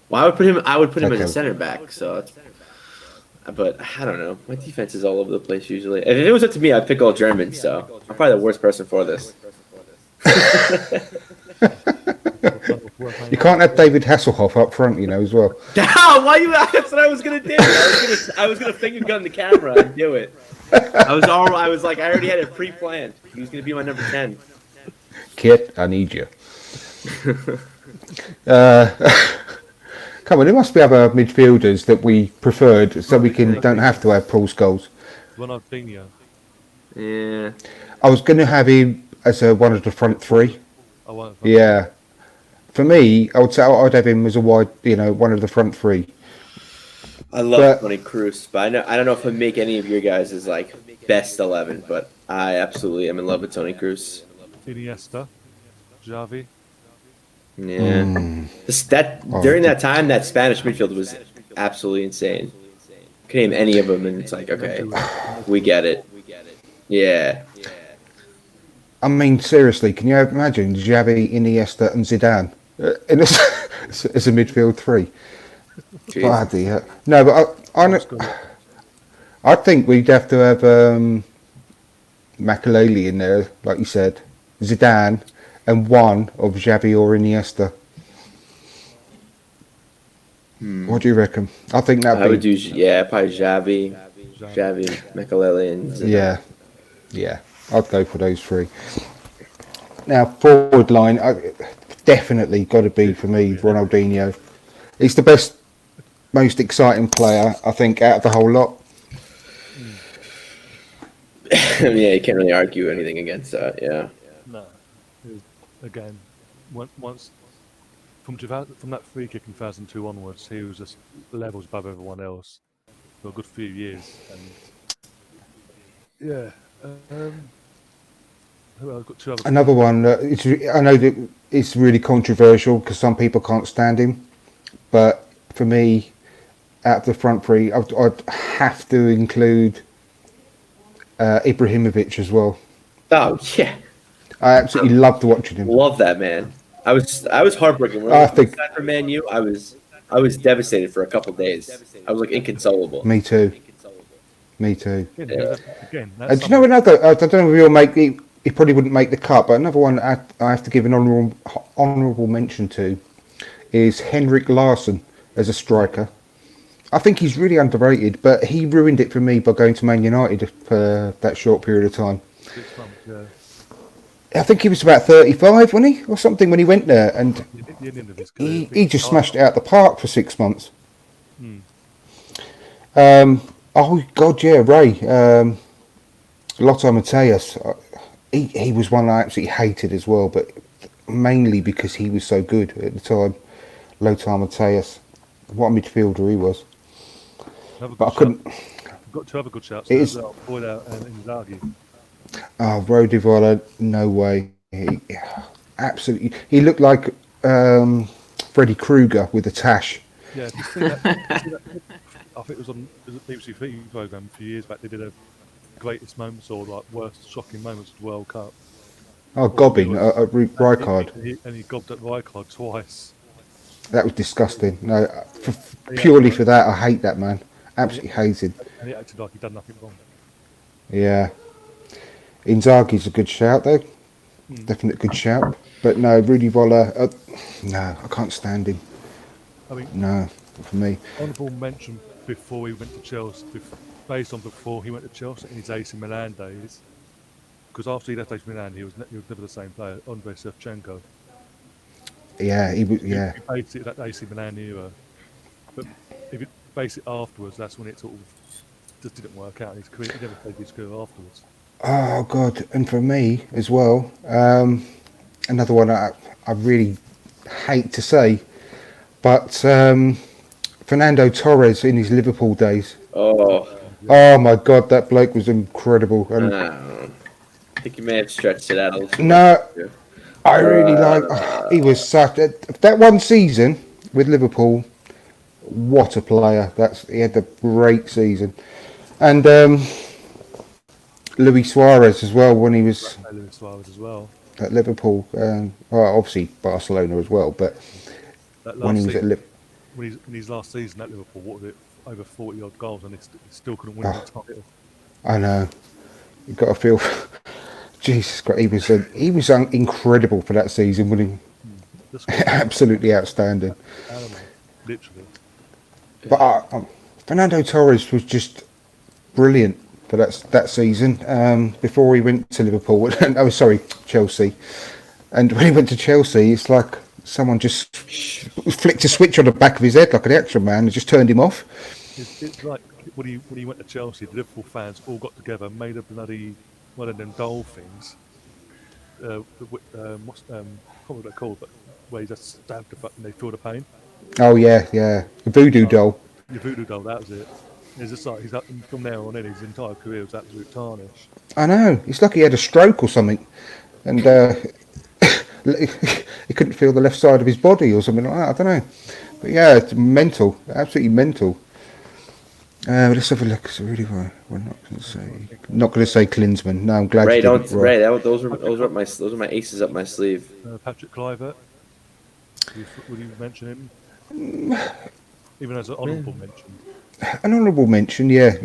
S3: Well, I would put him as
S2: Okay.
S3: a center back. So, but I don't know. My defense is all over the place usually. If it was up to me, I'd pick all Germans. So I'm probably the worst person for this.
S2: You can't have David Hasselhoff up front, you know, as well.
S3: Why you? That's what I was gonna do. I was gonna finger gun the camera and do it. I was like, I already had it pre-planned. He was gonna be my number 10.
S2: Kit, I need you. Come on, there must be other midfielders that we preferred, so we don't have to have Paul Scholes.
S4: Ronaldinho.
S3: Yeah.
S2: I was going to have him as one of the front three. Yeah. For me, I would say I'd have him as a wide, you know, one of the front three.
S3: I love Tony Cruz, but I don't know if I'd make any of your guys' as like best 11, but I absolutely am in love with Tony Cruz.
S4: Iniesta, Xavi.
S3: Yeah. During that time, that Spanish midfield was absolutely insane. Could name any of them, and it's like, okay, we get it. Yeah.
S2: I mean, seriously, can you imagine Xavi, Iniesta, and Zidane as a midfield three? Bloody hell. No, but I think we'd have to have Makaleli in there, like you said, Zidane, and one of Xavi or Iniesta. What do you reckon? I think that
S3: would do, probably Xavi, Makaleli, and Zidane.
S2: Yeah. I'd go for those three. Now, forward line, definitely got to be, for me, Ronaldinho. He's the best, most exciting player, I think, out of the whole lot.
S3: Yeah, you can't really argue anything against that, yeah.
S4: No. Again, once from that free kick in 2002 onwards, he was just levels above everyone else for a good few years. And yeah. I've got two other
S2: Another one, I know that it's really controversial because some people can't stand him, but for me, out of the front three, I'd have to include Ibrahimovic as well.
S3: Oh yeah,
S2: I absolutely loved watching him.
S3: Love that man. I was heartbroken when I think for Man U. I was devastated for a couple of days. I was like inconsolable.
S2: Me too. Yeah.
S4: Again,
S2: Do you know another? I don't know if you'll make it. He probably wouldn't make the cut, but another one I have to give an honourable mention to is Henrik Larsson as a striker. I think he's really underrated, but he ruined it for me by going to Man United for that short period of time.
S4: 6 months, yeah.
S2: I think he was about 35, wasn't he, or something when he went there, and he just smashed it out the park for 6 months. Oh God, yeah, Ray, Lothar Matthäus. He was one I absolutely hated as well, but mainly because he was so good at the time. Lothar Matthäus, what a midfielder he was. But I couldn't.
S4: I've got two other good shouts. Boyda and Inzaghi.
S2: Oh, Rodivola, no way. Absolutely, he looked like Freddy Krueger with a tash.
S4: Yeah, I think it was on the BBC Three program a few years back. They did greatest moments or like worst shocking moments of the World Cup.
S2: Oh, gobbing at Rijkaard.
S4: And he gobbed at Rijkaard twice.
S2: That was disgusting. No, purely for that, I hate that man. Absolutely hated.
S4: And he acted like he'd done nothing wrong.
S2: Yeah. Inzaghi's a good shout, though. Definite good shout. But no, Rudy Voller, no, I can't stand him.
S4: I mean,
S2: no, not for me.
S4: Honourable mention before he went to Chelsea, based on before he went to Chelsea in his AC Milan days, because after he left AC Milan, he was never the same player. Andrei Shevchenko.
S2: Yeah, he was. Yeah,
S4: he based it at AC Milan era, but if you base it afterwards, that's when it sort of just didn't work out in his career. He never played his career afterwards.
S2: Oh God! And for me as well, another one I really hate to say, but Fernando Torres in his Liverpool days.
S3: Oh
S2: my God, that bloke was incredible. And
S3: I think you may have stretched it out a little.
S2: No, I really like. He was such that one season with Liverpool. What a player! He had a great season, and Luis Suarez as well when he was
S4: Luis Suarez as well
S2: at Liverpool. Well, obviously Barcelona as well, but when he was at Liverpool.
S4: In his last season at Liverpool, what was it? Over 40-odd goals, and he still couldn't win the title.
S2: I know. You've got to feel. Jesus Christ, he was incredible for that season, wasn't he? Absolutely outstanding.
S4: Literally.
S2: But Fernando Torres was just brilliant for that season. Before he went to Liverpool, Chelsea. And when he went to Chelsea, it's like someone just flicked a switch on the back of his head like an action man and just turned him off.
S4: It's like when he went to Chelsea, the Liverpool fans all got together, made a bloody one of them doll things. What are they called? But where he just stabbed the fuck and they feel the pain.
S2: Oh yeah, the voodoo doll.
S4: The voodoo doll, that was it. It's just like from there on in, his entire career was absolute tarnish.
S2: I know. It's like he had a stroke or something, and he couldn't feel the left side of his body or something like that. I don't know, but yeah, it's mental, absolutely mental. Let's have a look. So really, we're not going to say Klinsmann. No, I'm glad.
S3: Ray, those were my aces up my sleeve.
S4: Patrick Kluivert. Would you mention him? Even as an honourable mention.
S2: An honourable mention, yeah.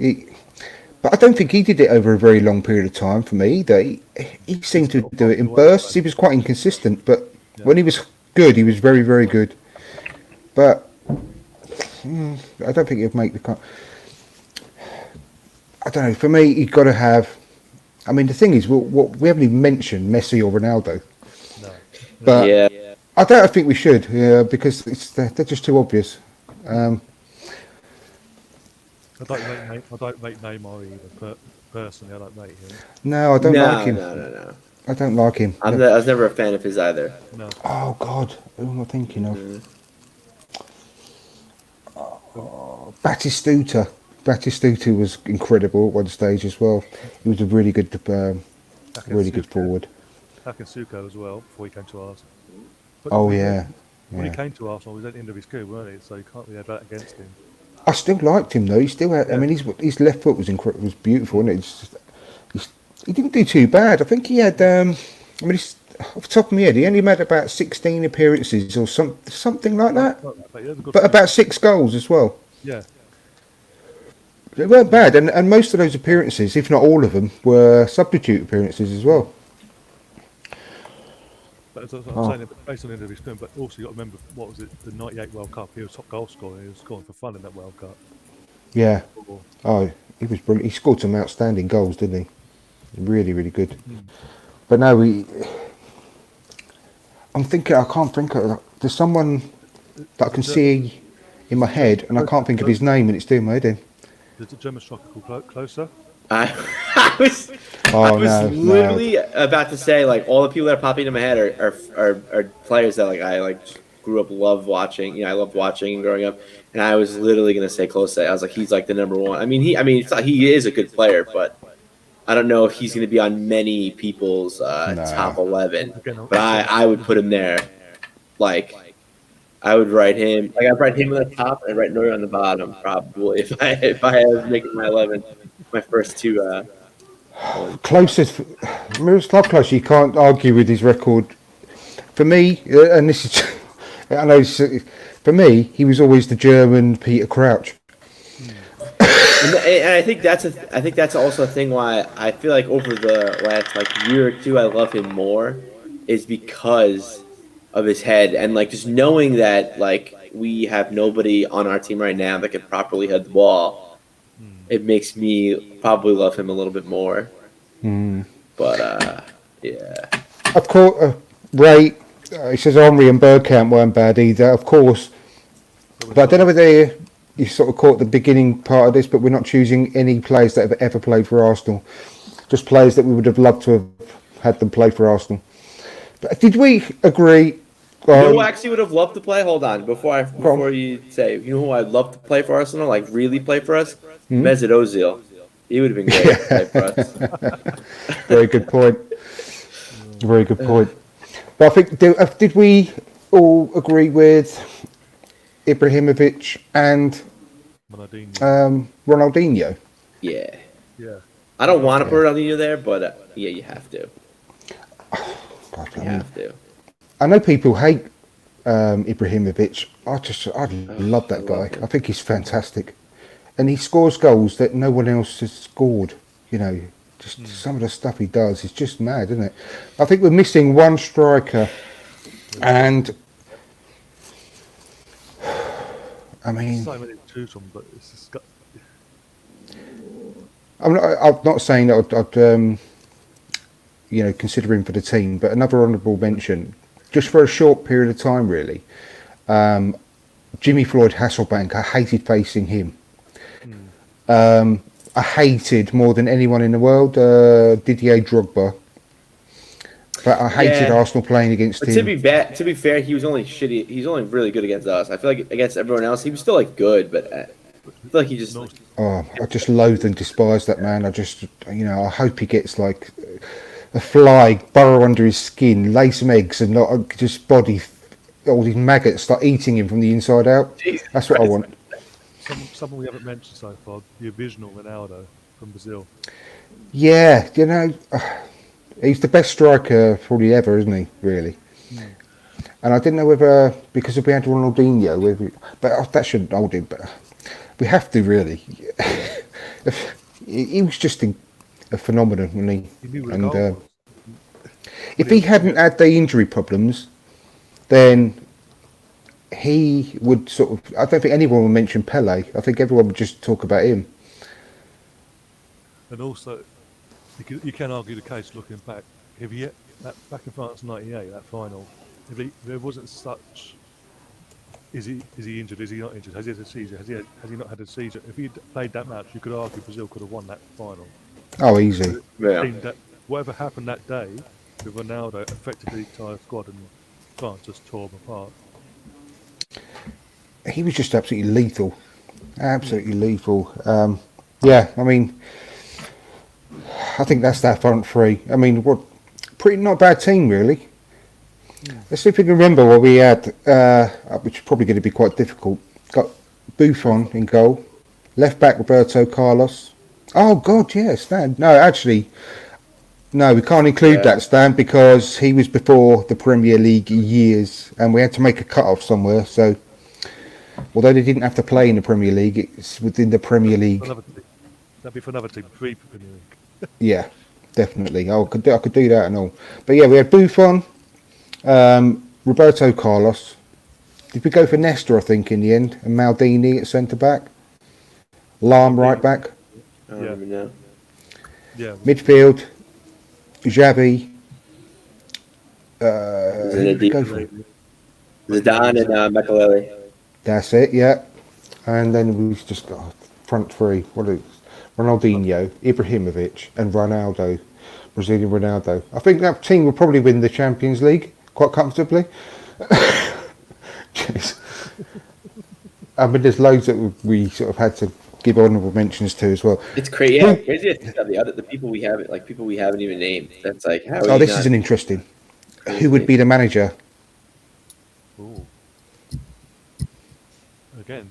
S2: But I don't think he did it over a very long period of time for me. He seemed to do it in bursts. He was quite inconsistent, but when he was good, he was very, very good. But I don't think he'd make the cut. I don't know. For me, you've got to have. I mean, the thing is, we haven't even mentioned Messi or Ronaldo.
S4: No.
S2: But
S3: yeah.
S2: I think we should, because they're just too obvious.
S4: I don't rate Neymar either, but personally, I don't rate him.
S2: No, I don't like him.
S3: No.
S2: I don't like him.
S3: I was never a fan of his either.
S4: No.
S2: Oh God, who am I thinking of? Batistuta. Batistuta was incredible at one stage as well. He was a really good forward.
S4: Bakayoko as well before he came to Arsenal. But when he came to Arsenal, he was at the end of his career, weren't he? So you can't really have that against him.
S2: I still liked him though. He still had. I mean, his left foot was was beautiful, and he didn't do too bad. I think he had. I mean, off the top of my head, he only made about 16 appearances or something like that. But about 6 goals as well.
S4: Yeah.
S2: They weren't bad, and most of those appearances, if not all of them, were substitute appearances as well.
S4: But I'm saying, based on the end of his career, but also you got to remember, what was it, the '98 World Cup? He was top goal scorer. He was scoring for fun in that World Cup.
S2: Yeah. Oh, he was brilliant. He scored some outstanding goals, didn't he? Really, really good. But no, I'm thinking. I can't think of. There's someone that I can see in my head, and I can't think of his name, and it's doing my head in.
S4: There's a German striker called Closer.
S3: I was literally about to say, like, all the people that are popping into my head are players that I grew up watching. I loved watching and growing up, and I was literally gonna say Klose. I was like, he's like the number one. I mean, he is a good player, but I don't know if he's gonna be on many people's top 11. But I would put him there. Like, I would write him. Like, I'd write him on the top and write Neuer on the bottom, probably if I was making my 11, my first two
S2: Closest, Miroslav Klose, you can't argue with his record. For me, and this is, I know, for me, he was always the German Peter Crouch.
S3: And I think that's also a thing why I feel like over the last like year or two I love him more is because of his head and like just knowing that like we have nobody on our team right now that can properly head the ball. It makes me probably love him a little bit more. But yeah.
S2: Of course, Ray, he says Henry and Bergkamp weren't bad either, of course. But I don't know whether you sort of caught the beginning part of this, but we're not choosing any players that have ever played for Arsenal. Just players that we would have loved to have had them play for Arsenal. But did we agree?
S3: You know who I actually would have loved to play? Hold on, before you say, you know who I'd love to play for Arsenal, like really play for us? Mesut Ozil. He would have been great to play for us.
S2: Very good point. Very good point. But I think, did we all agree with Ibrahimovic and Ronaldinho?
S3: Yeah.
S4: Yeah.
S3: I don't want to put Ronaldinho there, but yeah, you have to. You have to.
S2: I know people hate Ibrahimovic. I love that guy. I think he's fantastic. And he scores goals that no one else has scored. You know, just some of the stuff he does is just mad, isn't it? I think we're missing one striker. And I mean,
S4: so many to choose from, but it's just
S2: I'm not saying that I'd consider him for the team, but another honourable mention, just for a short period of time, really. Jimmy Floyd Hasselbank, I hated facing him. I hated more than anyone in the world Didier Drogba, but I hated Arsenal playing against him.
S3: To be fair, he was only shitty. He's only really good against us. I feel like against everyone else, he was still like good, but I feel like he just.
S2: I just loathe and despise that man. I just, I hope he gets like a fly burrow under his skin, lay some eggs, and not just all these maggots start eating him from the inside out.
S3: Jesus
S2: That's what I want.
S4: Someone we haven't mentioned so far, the original Ronaldo from Brazil.
S2: Yeah, he's the best striker probably ever, isn't he? Really. And I didn't know whether, because if we had Ronaldinho, but that shouldn't hold him. But we have to really. He was just a phenomenon, wasn't he? And if he hadn't had the injury problems, then he would sort of. I don't think anyone would mention Pele. I think everyone would just talk about him.
S4: And also, you can argue the case looking back. If he back in France '98, that final, if there wasn't such, is he injured? Is he not injured? Has he had a seizure? Has he not had a seizure? If he'd played that match, you could argue Brazil could have won that final.
S2: Oh, easy.
S3: Yeah.
S4: Whatever happened that day with Ronaldo affected the entire squad, and France just tore them apart.
S2: He was just absolutely lethal. Absolutely lethal. Yeah, I mean, I think that's that front three. I mean, pretty not a bad team, really. Let's see if we can remember what we had, which is probably going to be quite difficult. Got Buffon in goal. Left back, Roberto Carlos. Oh, God, yeah, Stan. No, actually, no, we can't include that, Stan, because he was before the Premier League years, and we had to make a cut-off somewhere, so... Although they didn't have to play in the Premier League, it's within the Premier League.
S4: That'd be for another team, pre-Premier League.
S2: Yeah, definitely. I could do that and all. But yeah, we had Buffon, Roberto Carlos. Did we go for Nestor, I think, in the end? And Maldini at centre-back? Lahm right back?
S3: I don't even know.
S4: Yeah.
S2: Midfield, Xavi. Who did we go for?
S3: Zidane and Makelele.
S2: That's it, yeah. And then we've just got front three. What is Ronaldinho, Ibrahimovic, and Ronaldo, Brazilian Ronaldo. I think that team will probably win the Champions League quite comfortably. Jeez. I mean, there's loads that we sort of had to give honourable mentions to as well.
S3: It's crazy. Yeah, crazy to think of the people we haven't, like people we haven't even named. That's like how.
S2: Oh, this is an interesting. Who would be the manager?
S4: Ooh. Again,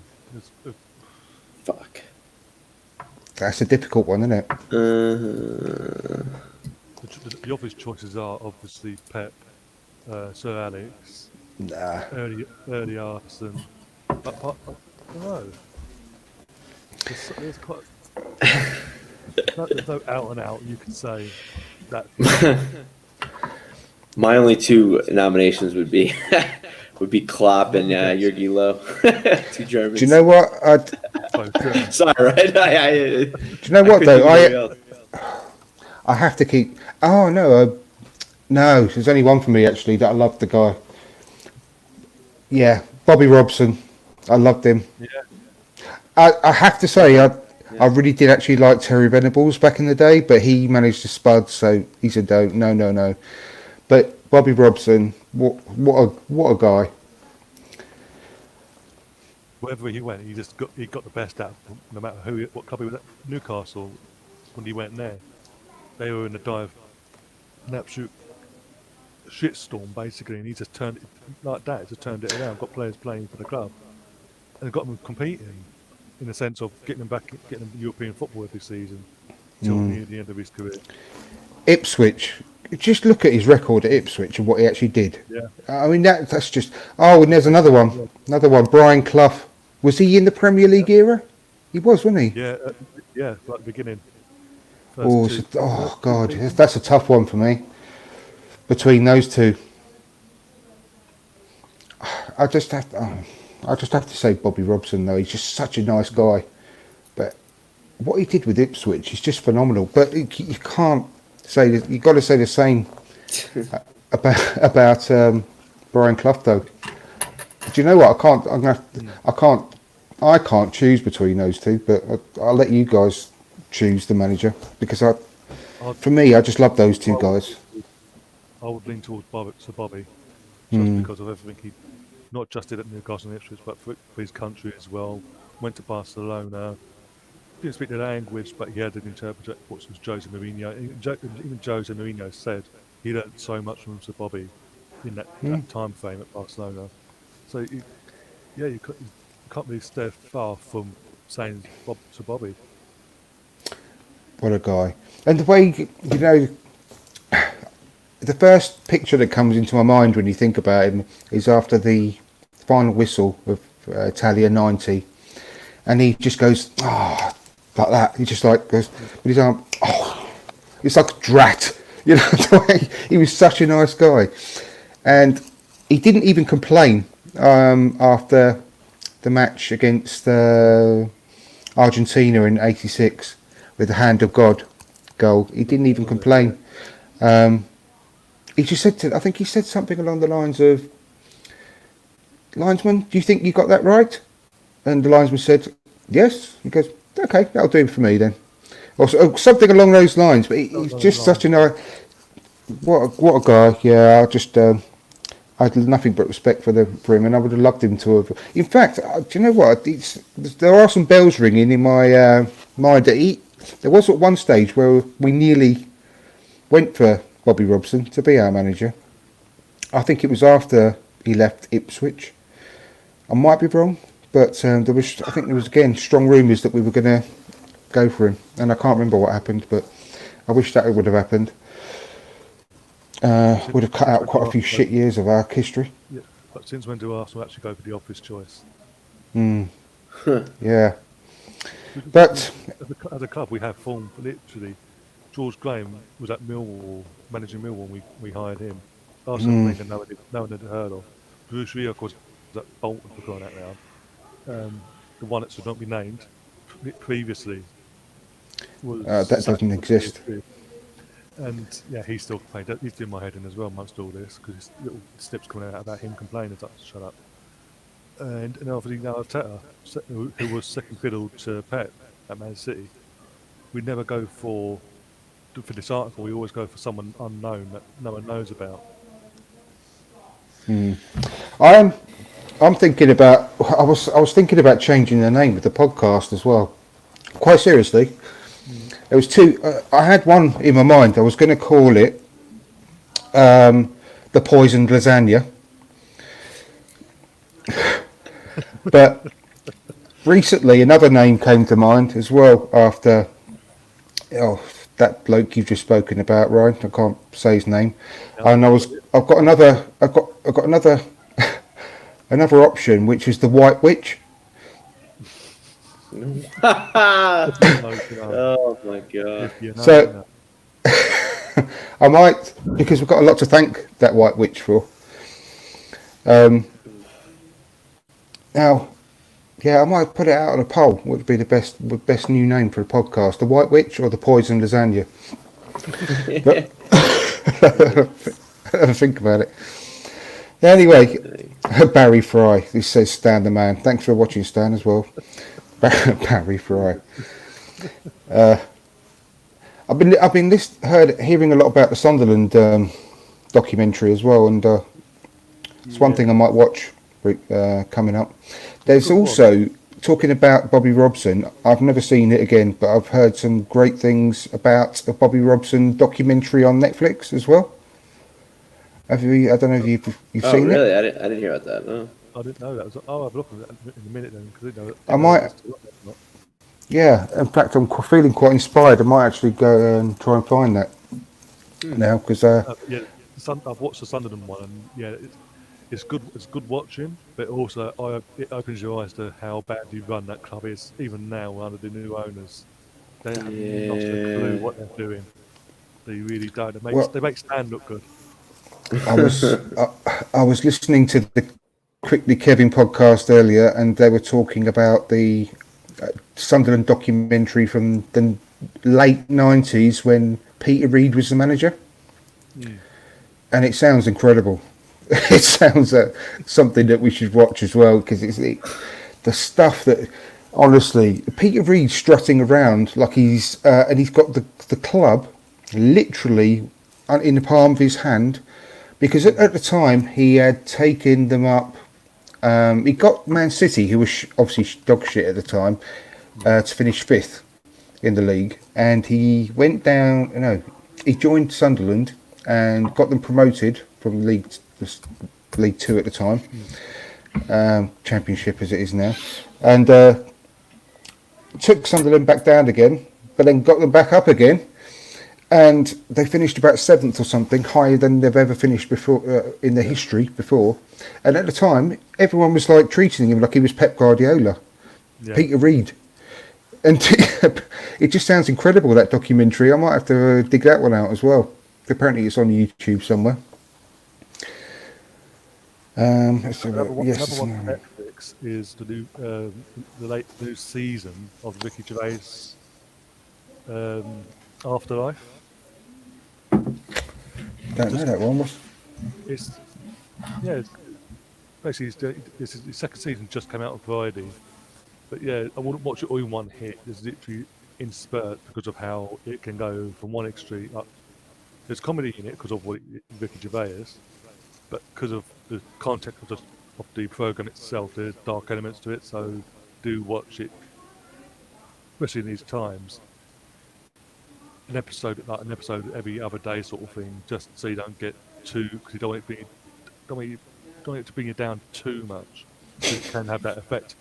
S3: fuck.
S2: That's a difficult one, isn't it?
S4: The obvious choices are obviously Pep, Sir Alex, early Arsene. But I don't know. There's quite. There's no out and out. You could say that.
S3: My only two nominations would be Klopp and Jurgen Low, 2 Germans.
S2: Do you know what?
S3: Sorry, right?
S2: Do you know what though? I have to keep. Oh no, no. There's only one for me actually that I love the guy. Yeah, Bobby Robson. I loved him.
S4: Yeah.
S2: I have to say I really did actually like Terry Venables back in the day, but he managed to spud, so he said no. But Bobby Robson, what a guy.
S4: Wherever he went, he got the best out of him, no matter what club he was at. Newcastle, when he went there, they were in a dive, an absolute shitstorm basically, and he just turned it like that. Just turned it around, got players playing for the club, and got them competing. In the sense of getting them European football every season till the end of his career.
S2: Ipswich, just look at his record at Ipswich and what he actually did.
S4: Yeah.
S2: I mean that's just. Oh, and there's another one. Brian Clough. Was he in the Premier League era? He was, wasn't he?
S4: Yeah, like the beginning.
S2: Oh God, that's a tough one for me. Between those two, I just have to say Bobby Robson though. He's just such a nice guy, but what he did with Ipswich is just phenomenal. But you can't say that. You've got to say the same about Brian Clough though. Do you know what? I can't choose between those two, but I'll let you guys choose the manager because for me, I just love those two guys.
S4: I would lean towards Bobby, just because of everything he not just did at Newcastle and Ipswich, but for his country as well. Went to Barcelona, didn't speak the language, but he had an interpreter, which was Jose Mourinho. Even Jose Mourinho said he learned so much from Sir Bobby in that time frame at Barcelona. So, you can't really stay far from saying Sir Bobby.
S2: What a guy. And the way, the first picture that comes into my mind when you think about him is after the final whistle of Italia 90, and he just goes like that. He just like goes with his arm. Oh, it's like a drat, the way he was such a nice guy, and he didn't even complain after the match against Argentina in '86 with the Hand of God goal. He didn't even complain. He just said I think he said something along the lines of, "Linesman, do you think you got that right?" And the linesman said, "Yes." He goes, "Okay, that'll do for me then." Or something along those lines. But he's just such a nice, what a guy. Yeah, I had nothing but respect for him, and I would have loved him to have. In fact, do you know what? There are some bells ringing in my mind. There was at one stage where we nearly went for Bobby Robson to be our manager. I think it was after he left Ipswich. I might be wrong, but I think there was again strong rumours that we were going to go for him, and I can't remember what happened, but I wish that would have happened. Would have cut out quite a few shit years of our history.
S4: Yeah, but since when do Arsenal actually go for the obvious choice?
S2: Yeah. But
S4: as a club, we have formed literally. George Graham was at Millwall, managing Millwall when we hired him. Arsenal, no one had heard of. Bruce Rio, of course, was at Bolton for crying out loud. The one that should not be named previously was
S2: that doesn't exist.
S4: And yeah, he's still playing. He's doing my head in as well amongst all this because his little snips coming out about him complaining. It's like, shut up. And obviously now Arteta, who was second fiddle to Pep at Man City, we never go for this article. We always go for someone unknown that no one knows about.
S2: I'm thinking about. I was thinking about changing the name of the podcast as well. Quite seriously, there was two. I had one in my mind. I was going to call it the Poisoned Lasagna, but recently, another name came to mind as well after that bloke you've just spoken about, Ryan. I can't say his name. And I've got another another option, which is the White Witch.
S3: Oh my god!
S2: So I might, because we've got a lot to thank that White Witch for. Now, yeah, I might put it out on a poll. What would be the best new name for a podcast? The White Witch or the Poison Lasagna? Think about it. Anyway, Barry Fry. This says Stan the Man. Thanks for watching, Stan, as well. Barry Fry. I've been hearing a lot about the Sunderland documentary as well, and it's one thing I might watch coming up. There's also talking about Bobby Robson. I've never seen it again, but I've heard some great things about the Bobby Robson documentary on Netflix as well. Have you? I don't know if you've seen
S3: really?
S2: it.
S3: I didn't hear about that. No.
S4: I didn't know that. I'll have a look at that in a minute then, because
S2: I might. Yeah, in fact, I'm feeling quite inspired. I might actually go and try and find that now, because
S4: I've watched the Sunderland one, and yeah, it's good. It's good watching, but also it opens your eyes to how badly run that club is, even now under the new owners. They haven't lost a clue what they're doing. They really don't. They make Stan look good.
S2: I was listening to the Quickly Kevin podcast earlier, and they were talking about the Sunderland documentary from the late 90s when Peter Reid was the manager. And it sounds incredible. It sounds something that we should watch as well, because it's the stuff that, honestly, Peter Reid strutting around like he's and he's got the club literally in the palm of his hand, because at the time he had taken them up. He got Man City, who was obviously dog shit at the time, to finish 5th in the league, and he went down. He joined Sunderland and got them promoted from League 2 at the time, Championship as it is now, and took Sunderland back down again, but then got them back up again. And they finished about 7th or something, higher than they've ever finished before in their history before. And at the time, everyone was like treating him like he was Pep Guardiola, Peter Reid. And it just sounds incredible, that documentary. I might have to dig that one out as well. Apparently, it's on YouTube somewhere.
S4: Another one on Netflix is the new season of Ricky Gervais' Afterlife.
S2: Don't know that one.
S4: It's basically his second season just came out on Friday, but yeah, I wouldn't watch it all in one hit. It's literally in spurts because of how it can go from one extreme up. There's comedy in it because of Ricky Gervais is, but because of the context of the program itself, there's dark elements to it. So do watch it, especially in these times. An episode every other day, sort of thing, just so you don't get too, because you don't want it to bring you down too much. So it can have that effect.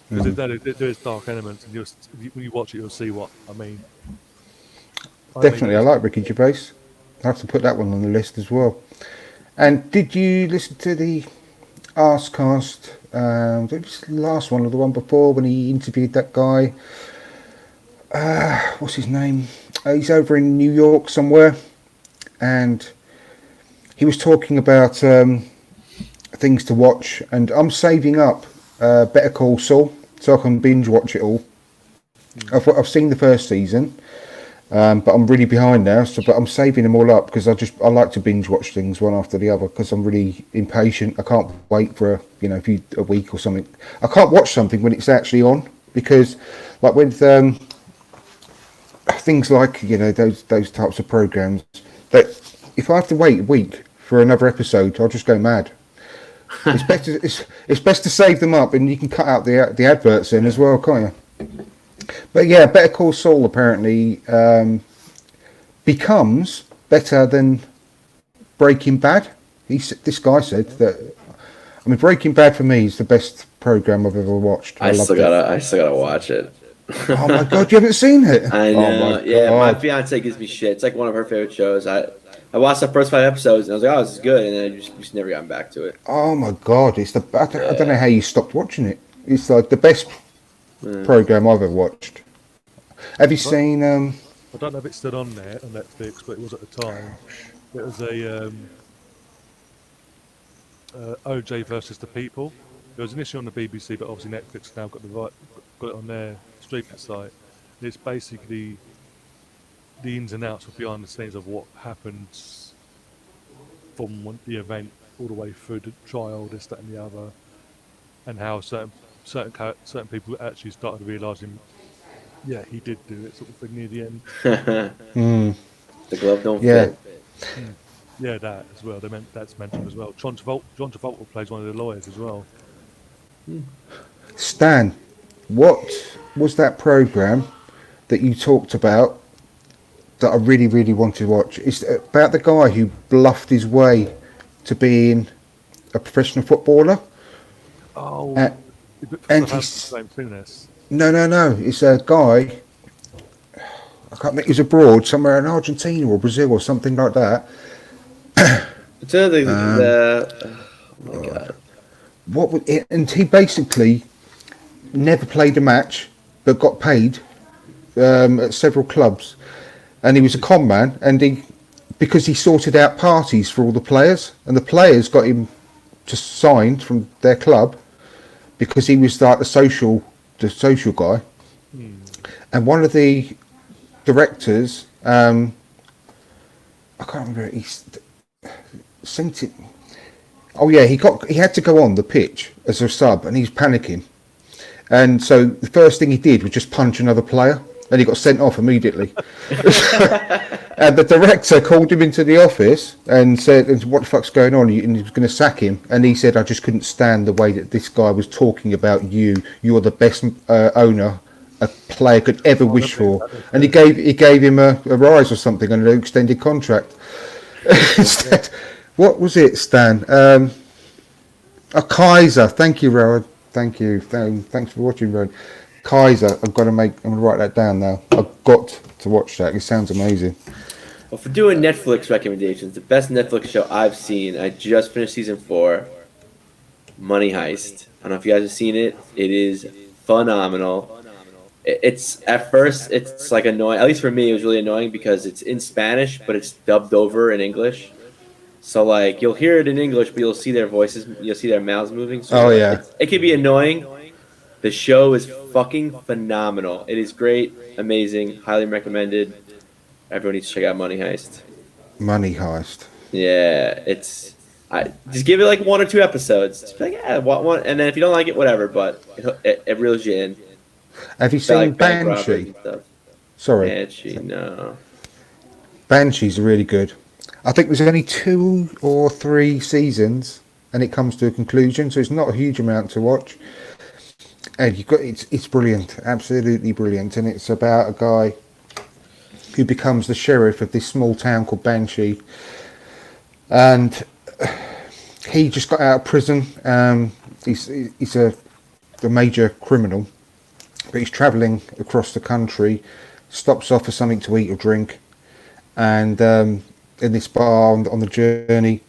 S4: Because there is dark elements, and when you watch it, you'll see what I mean.
S2: Definitely, I like Ricky Gervais. I have to put that one on the list as well. And did you listen to the Arscast? The last one or the one before, when he interviewed that guy? What's his name? He's over in New York somewhere, and he was talking about things to watch. And I'm saving up Better Call Saul so I can binge watch it all. I've seen the first season, but I'm really behind now. But I'm saving them all up because I like to binge watch things one after the other because I'm really impatient. I can't wait for a week or something. I can't watch something when it's actually on, because like with things like those types of programs, that if I have to wait a week for another episode, I'll just go mad. It's best to save them up, and you can cut out the adverts in as well, can't you? But yeah, Better Call Saul apparently becomes better than Breaking Bad. This guy said that. I mean, Breaking Bad for me is the best program I've ever watched.
S3: I
S2: loved
S3: still
S2: it.
S3: gotta watch it.
S2: Oh my god, you haven't seen it?
S3: I know.
S2: My
S3: My fiance gives me shit. It's like one of her favorite shows. I watched the first 5 episodes and I was like, oh, this is good, and then I just never gotten back to it.
S2: Oh my god, it's I don't know how you stopped watching it. It's like the best program I've ever watched. Have you seen?
S4: I don't know if it's still on there on Netflix, but it was at the time. It was a OJ versus the People. It was initially on the BBC, but obviously Netflix now got it on their streaming site. And it's basically the ins and outs of behind the scenes of what happens from the event all the way through the trial, this, that, and the other, and how certain people actually started realising, yeah, he did do it, sort of thing near the end.
S3: The glove don't fit.
S4: Yeah, that as well. That's mentioned as well. John Travolta plays one of the lawyers as well.
S2: Stan, what was that program that you talked about that I really, really wanted to watch? It's about the guy who bluffed his way to being a professional footballer.
S4: Oh,
S2: and he's no. It's a guy. I can't think. He's abroad somewhere in Argentina or Brazil or something like that.
S3: It's oh my god.
S2: What was it? And he basically never played a match, but got paid at several clubs. And he was a con man, and because he sorted out parties for all the players, and the players got him just signed from their club because he was like the social guy. And one of the directors, I can't remember, he sent it. Oh yeah, he had to go on the pitch as a sub, and he's panicking. And so the first thing he did was just punch another player, and he got sent off immediately. And the director called him into the office and said, "What the fuck's going on?" And he was going to sack him. And he said, "I just couldn't stand the way that this guy was talking about you. You're the best owner a player could ever wish for." And he gave him a rise or something and an extended contract. Instead, what was it, Stan? A Kaiser. Thank you, Rowan. Thank you. Thanks for watching, Rowan. Kaiser. I'm going to write that down now. I've got to watch that. It sounds amazing.
S3: Well, for doing Netflix recommendations, the best Netflix show I've seen, I just finished season 4, Money Heist. I don't know if you guys have seen it. It is phenomenal. It's at first it's like annoying. At least for me, it was really annoying because it's in Spanish, but it's dubbed over in English. So like you'll hear it in English, but you'll see their voices, you'll see their mouths moving. So it can be annoying. The show is fucking phenomenal. It is great, amazing, highly recommended. Everyone needs to check out Money Heist.
S2: Money Heist.
S3: Yeah, just give it like 1 or 2 episodes. Just be like, yeah, one, and then if you don't like it, whatever. But it reels you in.
S2: Have you seen Banshee? Sorry.
S3: Banshee, no.
S2: Banshee's really good. I think there's only 2 or 3 seasons, and it comes to a conclusion, so it's not a huge amount to watch. And it's brilliant, absolutely brilliant, and it's about a guy who becomes the sheriff of this small town called Banshee, and he just got out of prison. He's a major criminal, but he's travelling across the country, stops off for something to eat or drink, and in this bar on the journey,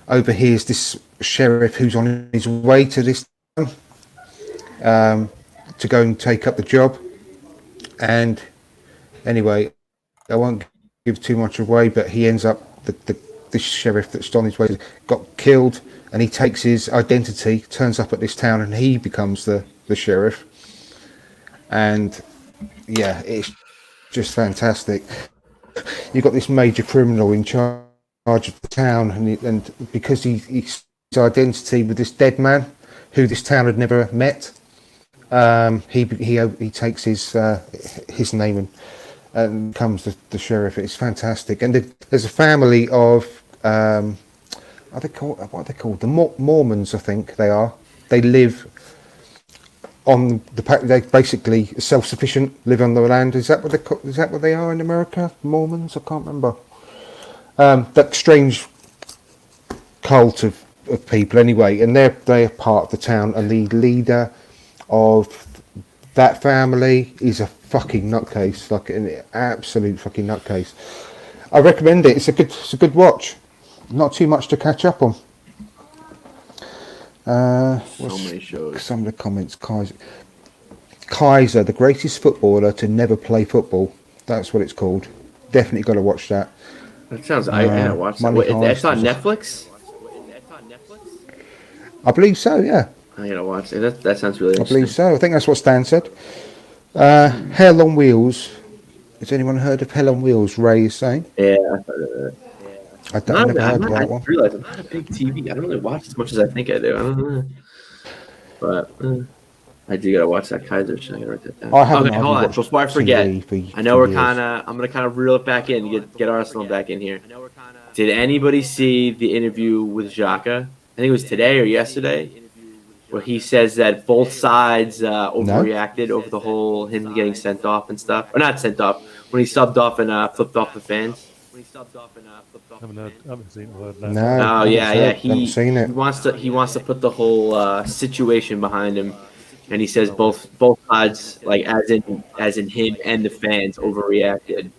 S2: overhears this sheriff who's on his way to this town to go and take up the job. And anyway, I won't give too much away, but he ends up, this sheriff that's on his way got killed, and he takes his identity, turns up at this town, and he becomes the sheriff. And yeah, it's just fantastic. You've got this major criminal in charge of the town, and because his identity with this dead man who this town had never met, he takes his name and becomes the sheriff. It's fantastic. And there's a family of what are they called? The Mormons, I think they are. They live on they're basically self-sufficient, live on the land. Is that what they are in America? Mormons? I can't remember. That strange cult of of people anyway, and they're part of the town, and the leader of that family is a fucking nutcase, like an absolute fucking nutcase. I recommend it. It's a good watch. Not too much to catch up on.
S3: So many shows.
S2: Some of the comments. Kaiser, the greatest footballer to never play football. That's what it's called. Definitely got to watch that.
S3: That sounds. I gotta watch that. Wait, that's on Netflix.
S2: I believe so. Yeah.
S3: I gotta watch it. That sounds really.
S2: I believe so. I think that's what Stan said. Hell on Wheels. Has anyone heard of Hell on Wheels? Ray is saying.
S3: Yeah, I've heard of it.
S2: I've never heard of that one.
S3: I realize I'm not a big TV. I don't really watch as much as I think I do. I don't know. But I do gotta watch that Kaiser show. I gotta write that down. Okay, hold on. Before I forget, I know I'm gonna kind of reel it back in, get Arsenal back in here. Did anybody see the interview with Xhaka? I think it was today or yesterday, where he says that both sides overreacted over the whole him getting sent off and stuff, or not sent off when he subbed off and flipped off the fans.
S4: Haven't seen or heard that.
S2: No.
S3: Oh yeah.
S2: Haven't seen it.
S3: He wants to put the whole situation behind him, and he says both sides, like as in him and the fans, overreacted.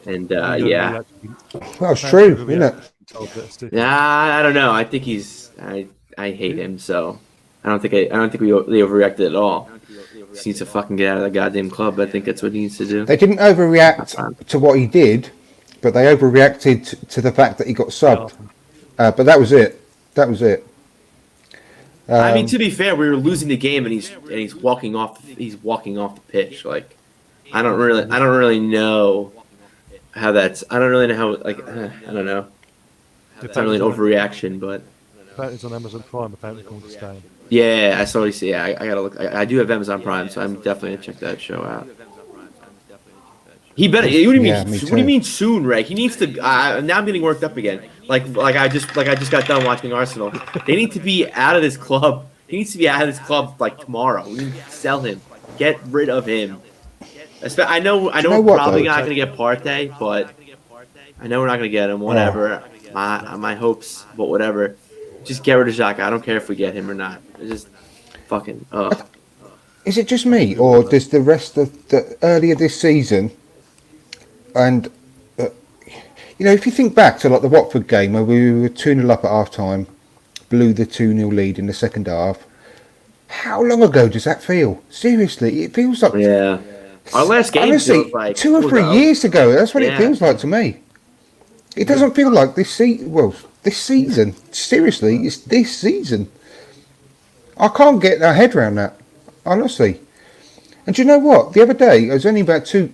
S3: And yeah,
S2: well, it's true, isn't it?
S3: Nah, I don't know. I think I hate him, so I don't think they overreacted at all. He needs to fucking get out of the goddamn club. I think that's what he needs to do.
S2: They didn't overreact to what he did, but they overreacted to the fact that he got subbed. But that was it.
S3: I mean, to be fair, we were losing the game, and he's walking off. He's walking off the pitch. Like, I don't really know how that's. I don't really know how. Like, I don't know. It's not really an overreaction, but.
S4: It's on Amazon Prime, apparently, called The Stand.
S3: Yeah, I saw. Yeah, I gotta look. I do have Amazon Prime, so I'm definitely gonna check that show out. He better. What do you mean?
S2: Yeah,
S3: what do you mean soon, Ray? He needs to. Now I'm getting worked up again. Like I just got done watching Arsenal. They need to be out of this club. He needs to be out of this club like tomorrow. We need to sell him. Get rid of him. I know we're probably not gonna get Partey, but I know we're not gonna get him. Whatever. My hopes, but whatever. Just get rid of Xhaka. I don't care if we get him or not. It's just fucking.
S2: Is it just me, or does the rest of the earlier this season? And if you think back to like the Watford game where we were 2-0 up at half time, blew the 2-0 lead in the second half. How long ago does that feel? Seriously, it feels like
S3: our last game feels like
S2: 2 or 3 years ago. That's what it feels like to me. It doesn't feel like this season. Well, this season. Seriously, it's this season. I can't get my head around that, honestly. And do you know what? The other day, it was only about a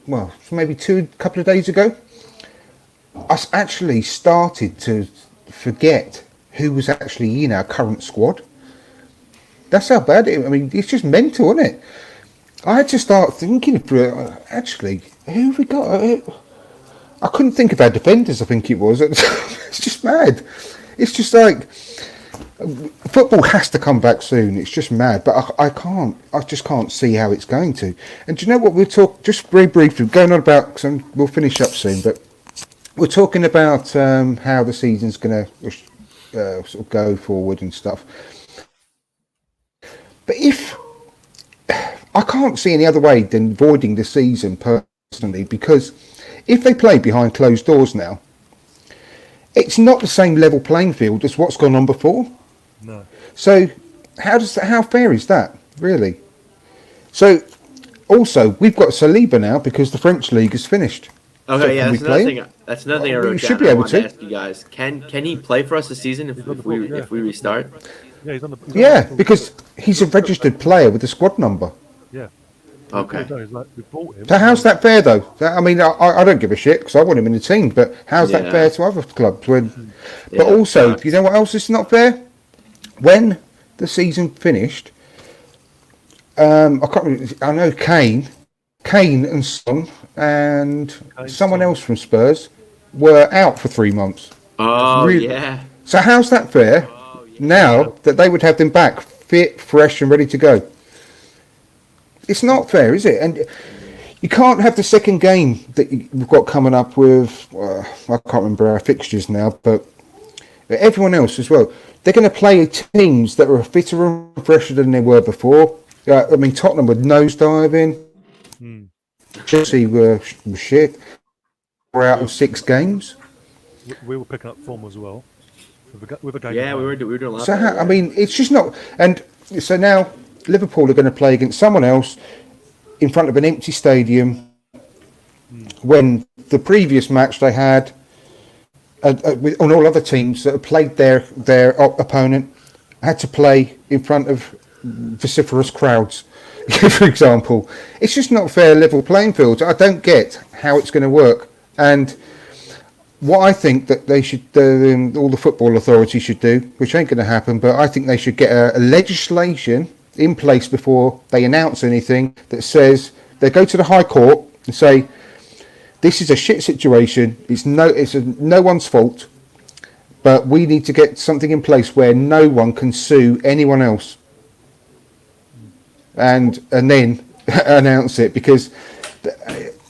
S2: couple of days ago, I actually started to forget who was actually in our current squad. That's how bad it is. I mean, it's just mental, isn't it? I had to start thinking, actually, who have we got? I couldn't think of our defenders, I think it was. It's just mad. It's just like, football has to come back soon. It's just mad, but I just can't see how it's going to. And do you know what we'll talk, just very briefly, going on about, because we'll finish up soon, but we're talking about how the season's going to sort of go forward and stuff. But I can't see any other way than avoiding the season personally, because if they play behind closed doors now, it's not the same level playing field as what's gone on before.
S4: No.
S2: So how fair is that, really? So also we've got Saliba now because the French league is finished.
S3: Okay,
S2: so
S3: yeah, that's another thing I wrote down. I wanted to ask you guys. Can he play for us this season if we restart?
S4: Yeah, he's on the
S2: because he's a registered player with the squad number.
S4: Yeah.
S3: Okay.
S2: So how's that fair, though? I mean, I don't give a shit because I want him in the team, but how's that fair to other clubs? But also, you know what else is not fair? When the season finished, I know Kane and Son and someone else from Spurs were out for 3 months.
S3: Oh, yeah.
S2: So how's that fair now that they would have them back fit, fresh and ready to go? It's not fair, is it? And you can't have the second game that we've got coming up with, I can't remember our fixtures now, but but everyone else as well. They're going to play teams that are fitter and fresher than they were before. I mean, Tottenham were nosediving. Chelsea were shit. We're out of 6 games.
S4: We were picking up form as well. With a game.
S3: Yeah, we were doing a lot.
S2: So I mean, it's just not. And so now Liverpool are going to play against someone else in front of an empty stadium. When the previous match they had on all other teams that have played their opponent had to play in front of vociferous crowds. For example, it's just not fair level playing field. I don't get how it's going to work. And what I think that they should, all the football authorities should do, which ain't going to happen, but I think they should get a legislation in place before they announce anything that says they go to the High Court and say, this is a shit situation. It's no one's fault, but we need to get something in place where no one can sue anyone else, and then announce it, because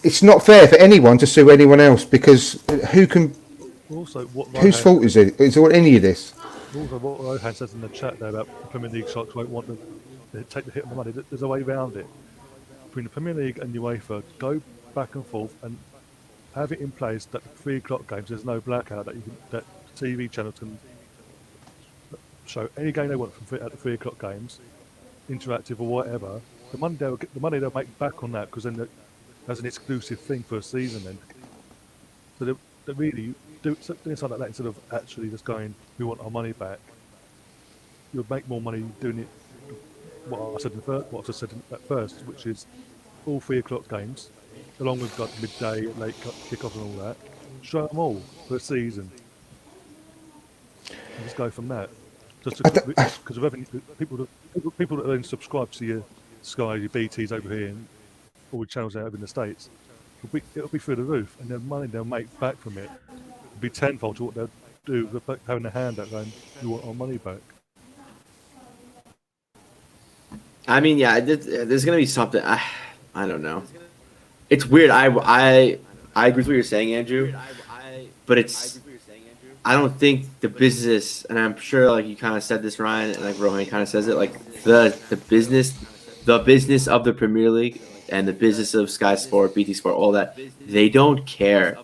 S2: it's not fair for anyone to sue anyone else, because whose fault is it? Is it any of this?
S4: Also, what Rohan says in the chat there about the Premier League shots won't want to take the hit on the money. There's a way around it. Between the Premier League and UEFA, go back and forth and have it in place that the 3 o'clock games, there's no blackout, that TV channels can show any game they want at the 3 o'clock games, interactive or whatever. The money they'll make back on that, because then that's an exclusive thing for a season. Then, so they really do something like that instead of actually just going, we want our money back. You'll make more money doing it. What I said at first, which is all 3 o'clock games, along with like midday, late kick-off and all that. Show them all for a season. And just go from that. Just because revenue, people that then subscribe to your Sky, your BTs over here, and all the channels out in the States, it'll be through the roof, and the money they'll make back from it will be tenfold to what they'll do with having a hand out going, we want our money back.
S3: I mean, yeah, there's gonna be something. I don't know. It's weird. I agree with what you're saying, Andrew. But I don't think the business, and I'm sure like you kind of said this, Ryan, and like Rohan kind of says it, like the business of the Premier League and the business of Sky Sport, BT Sport, all that, they don't care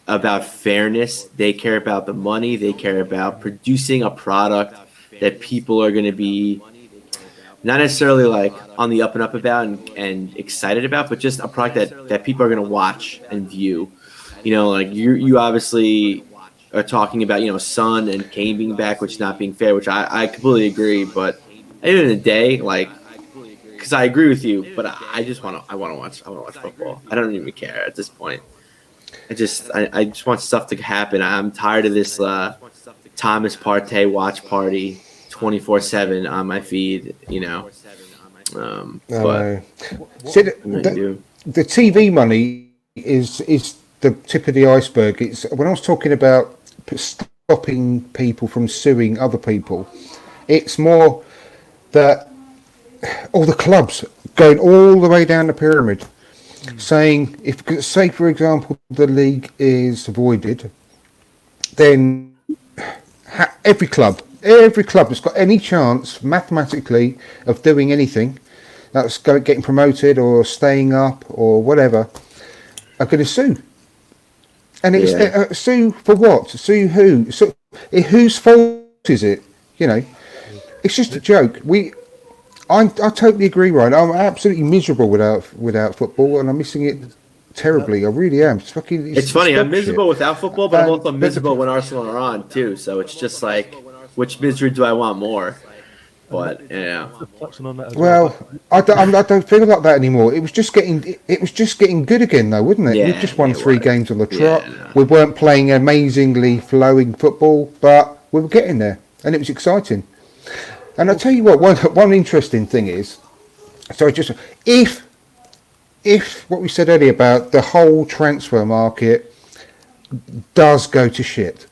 S3: about fairness. They care about the money. They care about producing a product that people are going to be not necessarily like on the up and up about and excited about, but just a product that people are going to watch and view. You know, like you obviously are talking about, you know, Son and Kane being back, which is not being fair, which I completely agree. But at the end of the day, like, because I agree with you, but I want to watch football. I don't even care at this point. I just want stuff to happen. I'm tired of this Thomas Partey watch party 24/7 on my feed, you know. But
S2: see, the TV money is the tip of the iceberg. It's when I was talking about stopping people from suing other people, it's more that all the clubs going all the way down the pyramid, saying say for example the league is voided, then every club that's got any chance mathematically of doing anything, that's getting promoted or staying up or whatever, are going to sue. And it's sue for what? Sue who? So whose fault is it? You know, it's just a joke. I totally agree, Ryan. I'm absolutely miserable without football, and I'm missing it terribly. I really am. It's
S3: funny. I'm miserable without football, but I'm also miserable when Arsenal are on too. So it's just like, which misery do I want more? But yeah.
S2: Well, I don't feel like that anymore. It was just getting good again, though, wasn't it?
S3: Yeah,
S2: We've just won 3 games on the trot. We weren't playing amazingly flowing football, but we were getting there, and it was exciting. And I'll tell you what, one interesting thing is, so just if what we said earlier about the whole transfer market does go to shit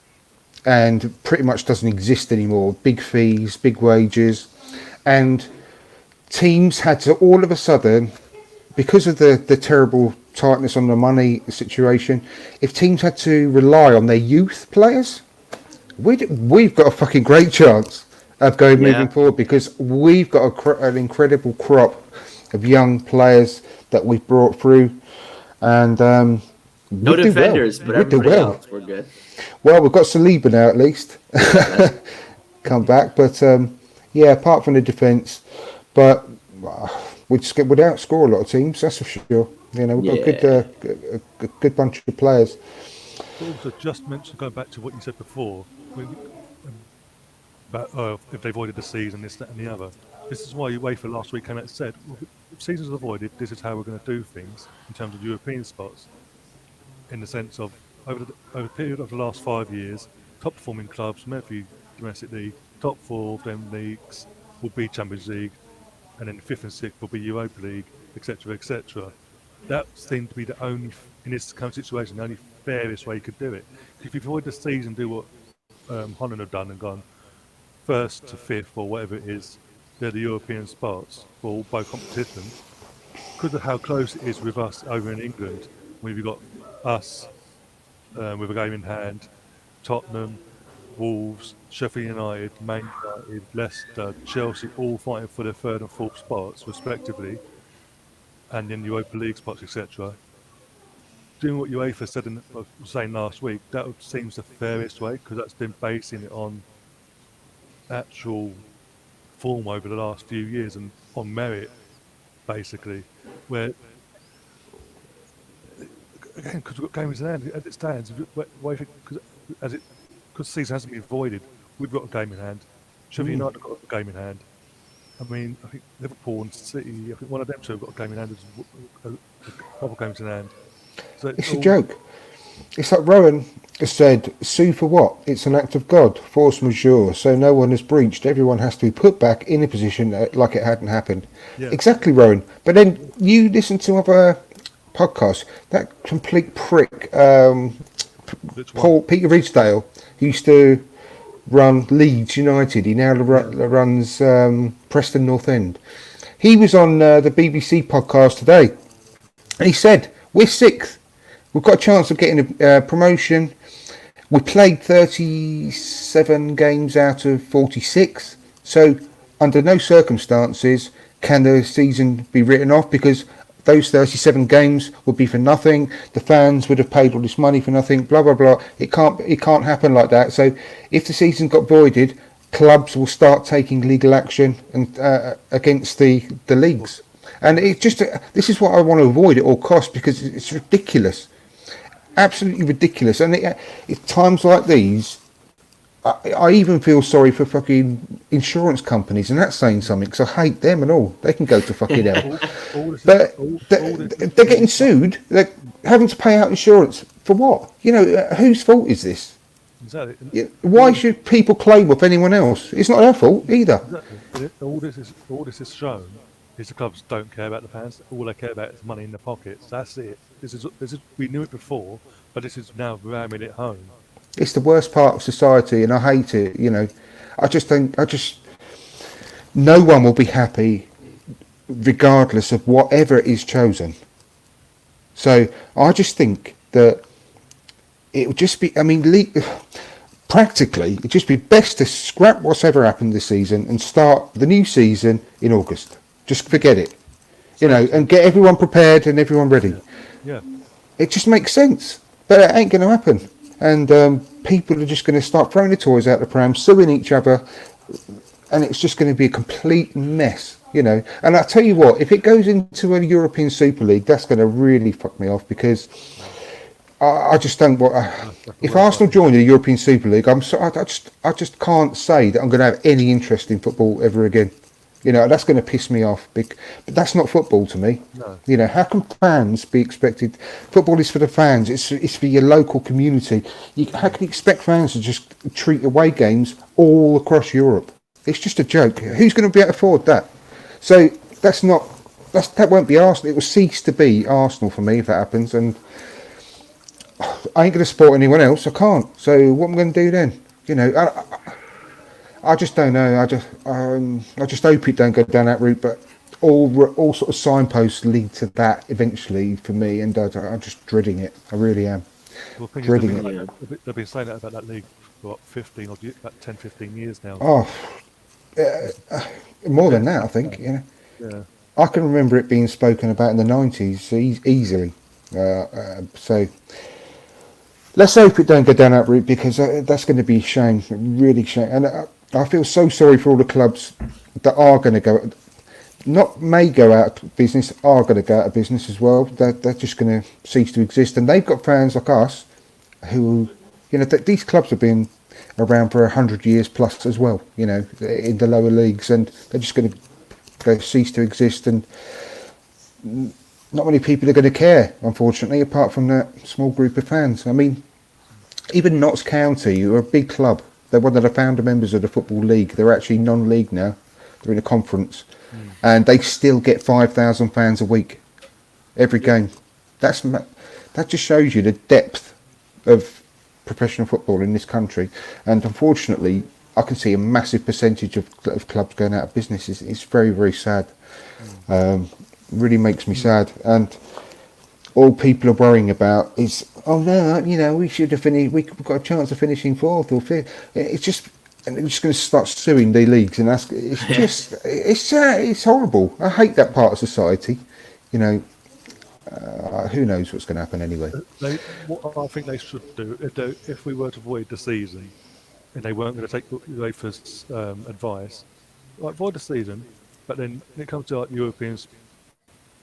S2: and pretty much doesn't exist anymore, big fees, big wages, and teams had to all of a sudden, because of the terrible tightness on the money situation, if teams had to rely on their youth players, we've got a fucking great chance of moving forward because we've got an incredible crop of young players that we've brought through, and
S3: no defenders, but everybody else we're good.
S2: Well, we've got Saliba now at least. Come back, but apart from the defence, but we'd outscore a lot of teams, that's for sure. You know, we've got a good bunch of players.
S4: Also, just mentioned, going back to what you said before, about if they avoided the season, this, that, and the other. This is why UEFA last week came out and said, well, if seasons avoided, this is how we're going to do things in terms of European spots. In the sense of, over the period of the last 5 years, top performing clubs from every domestic league, top 4 of them leagues will be Champions League, and then the 5th and 6th will be Europa League, etc., etc. That seemed to be the only, in this current situation, the only fairest way you could do it. If you avoid the season, do what Holland have done and gone 1st to 5th or whatever it is, they're the European spots for both competitions. Because of how close it is with us over in England, we've got us with a game in hand, Tottenham, Wolves, Sheffield United, Man United, Leicester, Chelsea, all fighting for their 3rd and 4th spots respectively, and then Europa League spots, etc. Doing what UEFA said was saying last week, that seems the fairest way, because that's been basing it on actual form over the last few years and on merit, basically. Where again, because we've got games in hand, as it stands, because the season hasn't been voided, we've got a game in hand. Sheffield United have got a game in hand. I mean, I think Liverpool and City, I think one of them two have got a game in hand, a couple games in hand. So
S2: it's a joke. It's like Rowan has said, sue for what? It's an act of God, force majeure, so no one has breached. Everyone has to be put back in a position like it hadn't happened. Yeah. Exactly, Rowan. But then you listen to other podcasts. That complete prick, Peter Ridsdale, who used to run Leeds United. He now runs Preston North End. He was on the BBC podcast today, and he said, we're 6th. We've got a chance of getting a promotion. We played 37 games out of 46. So under no circumstances can the season be written off, because those 37 games would be for nothing. The fans would have paid all this money for nothing, blah, blah, blah. It can't happen like that. So if the season got voided, clubs will start taking legal action and against the leagues. And it just this is what I want to avoid at all costs, because it's ridiculous. Absolutely ridiculous. And at times like these, I even feel sorry for fucking insurance companies, and that's saying something, because I hate them and all. They can go to fucking hell. But they're getting sued. They're having to pay out insurance for what? You know, whose fault is this? Exactly. Why should people claim off anyone else? It's not their fault either.
S4: Exactly. All this is shown is the clubs don't care about the fans. All they care about is money in their pockets. That's it. This is we knew it before, but this is now ramming it home.
S2: It's the worst part of society, and I hate it. You know, no one will be happy regardless of whatever is chosen. So I just think that it would just be, practically, it'd just be best to scrap what's ever happened this season and start the new season in August. Just forget it, you know, and get everyone prepared and everyone ready.
S4: Yeah.
S2: It just makes sense, but it ain't going to happen. And people are just going to start throwing the toys out the pram, suing each other, and it's just going to be a complete mess, you know. And I'll tell you what, if it goes into a European Super League, that's going to really fuck me off, because I just don't want. If Arsenal join the European Super League, I just can't say that I'm going to have any interest in football ever again. You know, that's going to piss me off. But that's not football to me. No. You know, how can fans be expected? Football is for the fans. It's for your local community. How can you expect fans to just treat away games all across Europe? It's just a joke. Who's going to be able to afford that? So that won't be Arsenal. It will cease to be Arsenal for me if that happens. And I ain't going to support anyone else. I can't. So what am I going to do then? You know, I just don't know. I just hope it don't go down that route. But all sort of signposts lead to that eventually for me, and I'm just dreading it. I really am.
S4: Well,
S2: dreading it.
S4: They've been saying that about that league for what, 15 or about 10, 15 years now.
S2: Oh, more than that, I think. You know,
S4: Yeah.
S2: I can remember it being spoken about in the 90s easily. So let's hope it don't go down that route, because that's going to be a shame, really shame. And I feel so sorry for all the clubs that are going to go, not may go out of business, are going to go out of business as well. They're just going to cease to exist. And they've got fans like us who, you know, these clubs have been around for 100 years plus as well, you know, in the lower leagues, and they're just going to cease to exist. And not many people are going to care, unfortunately, apart from that small group of fans. I mean, even Notts County, who are a big club, they're one of the founder members of the Football League. They're actually non-league now. They're in a conference. And they still get 5,000 fans a week, every game. That just shows you the depth of professional football in this country. And unfortunately, I can see a massive percentage of clubs going out of business. It's very, very sad. Really makes me sad. And all people are worrying about is, oh no, you know, we should have finished, we've got a chance of finishing fourth or fifth. It's just, and they're just going to start suing the leagues, and it's horrible. I hate that part of society. You know, who knows what's going to happen anyway.
S4: What I think they should do, if we were to void the season, and they weren't going to take UEFA's advice, like void the season, but then when it comes to like European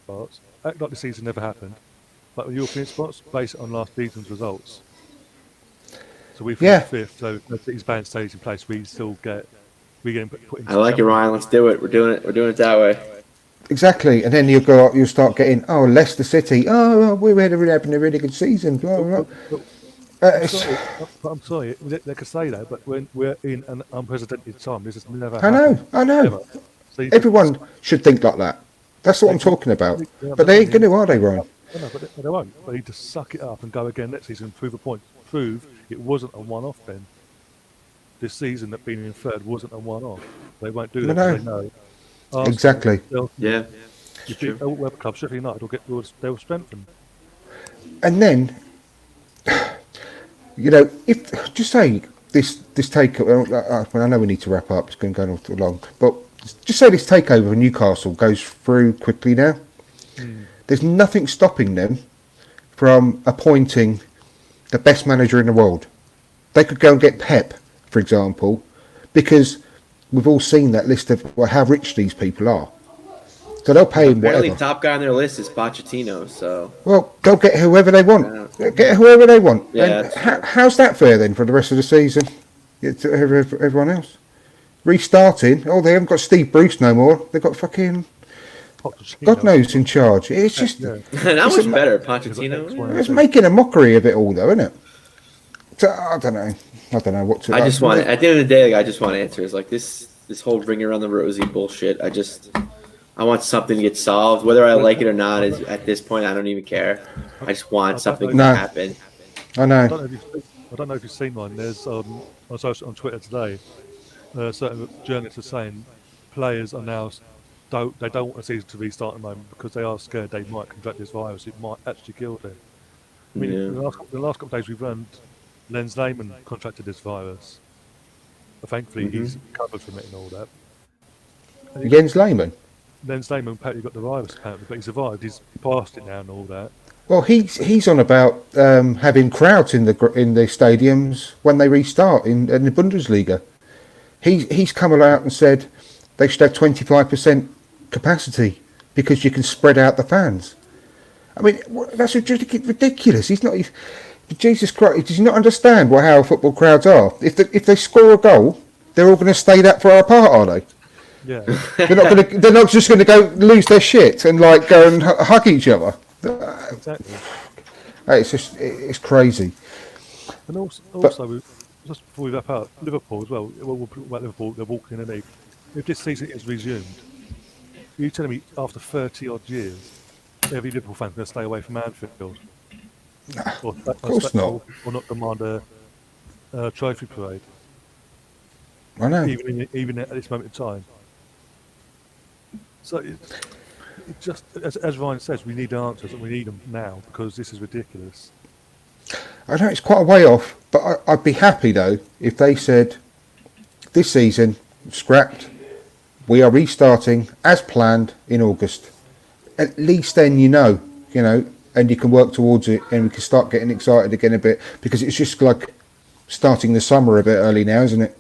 S4: spots, act like the season never happened. But with European spots, base it on last season's results. So we finished fifth, so these band stays in place, we get put into.
S3: I like it, Ryan. Let's do it. We're doing it that way. Exactly,
S2: and then you'll start getting, oh, Leicester City, oh, we were having a really good season, blah blah.
S4: I'm sorry, they could say that, but when we're in an unprecedented time, this has never happened.
S2: I know. So everyone should think like that. That's what I'm talking about. But they ain't going to, are they, Ryan?
S4: No, but they won't. They need to suck it up and go again next season and prove a point. Prove it wasn't a one-off then. This season that being in third wasn't a one-off. They won't do that because they know. Arsenal,
S2: exactly.
S3: Yeah.
S4: You beat all web clubs, Sheffield United they'll strengthen.
S2: And then, you know, if just say this takeover. I know we need to wrap up. It's going to go on too long, but just say this takeover of Newcastle goes through quickly now. There's nothing stopping them from appointing the best manager in the world. They could go and get Pep, for example, because we've all seen that list of how rich these people are. So they'll pay him whatever.
S3: Apparently, top guy on their list is Pochettino. So
S2: they'll get whoever they want. Get whoever they want.
S3: Yeah,
S2: how's that fair then for the rest of the season? To everyone else restarting. Oh, they haven't got Steve Bruce no more. They've got fucking God knows in charge. It's just
S3: that was better, Pochettino.
S2: It's making a mockery of it all, though, isn't it? So, I don't know what to.
S3: I just want at the end of the day, I just want answers. Like this whole ring around the rosy bullshit. I want something to get solved, whether I like it or not. Is at this point, I don't even care. I just want something to happen.
S2: I know.
S4: I don't know if you've seen one. There's on Twitter today, certain journalists are saying players are now. They don't want the season to restart at the moment because they are scared they might contract this virus. It might actually kill them. I mean, the last couple of days we've learned Lenz Lehmann contracted this virus. But thankfully, he's recovered from it and all that. And
S2: Jens Lehmann?
S4: Lenz Lehmann apparently got the virus, apparently, but he survived. He's past it now and all that.
S2: Well, he's on about having crowds in the stadiums when they restart in the Bundesliga. He's come out and said they should have 25% capacity because you can spread out the fans. I mean, that's ridiculous. Jesus Christ, does he not understand how football crowds are? If they score a goal, they're all going to stay that far apart, are they?
S4: Yeah.
S2: They're not just going to go lose their shit and like go and hug each other.
S4: Exactly.
S2: It's crazy.
S4: And also just before we wrap up, Liverpool as well. We'll talk about Liverpool. They're walking in the league. If this season is resumed, are you telling me after 30 odd years, every Liverpool fan's going to stay away from Anfield?
S2: Of course not.
S4: Or not demand a trophy parade?
S2: I know.
S4: Even at this moment in time. So it just as Ryan says, we need answers and we need them now because this is ridiculous.
S2: I know it's quite a way off, but I'd be happy though if they said this season scrapped. We are restarting as planned in August. At least then you know, and you can work towards it, and we can start getting excited again a bit, because it's just like starting the summer a bit early now, isn't it?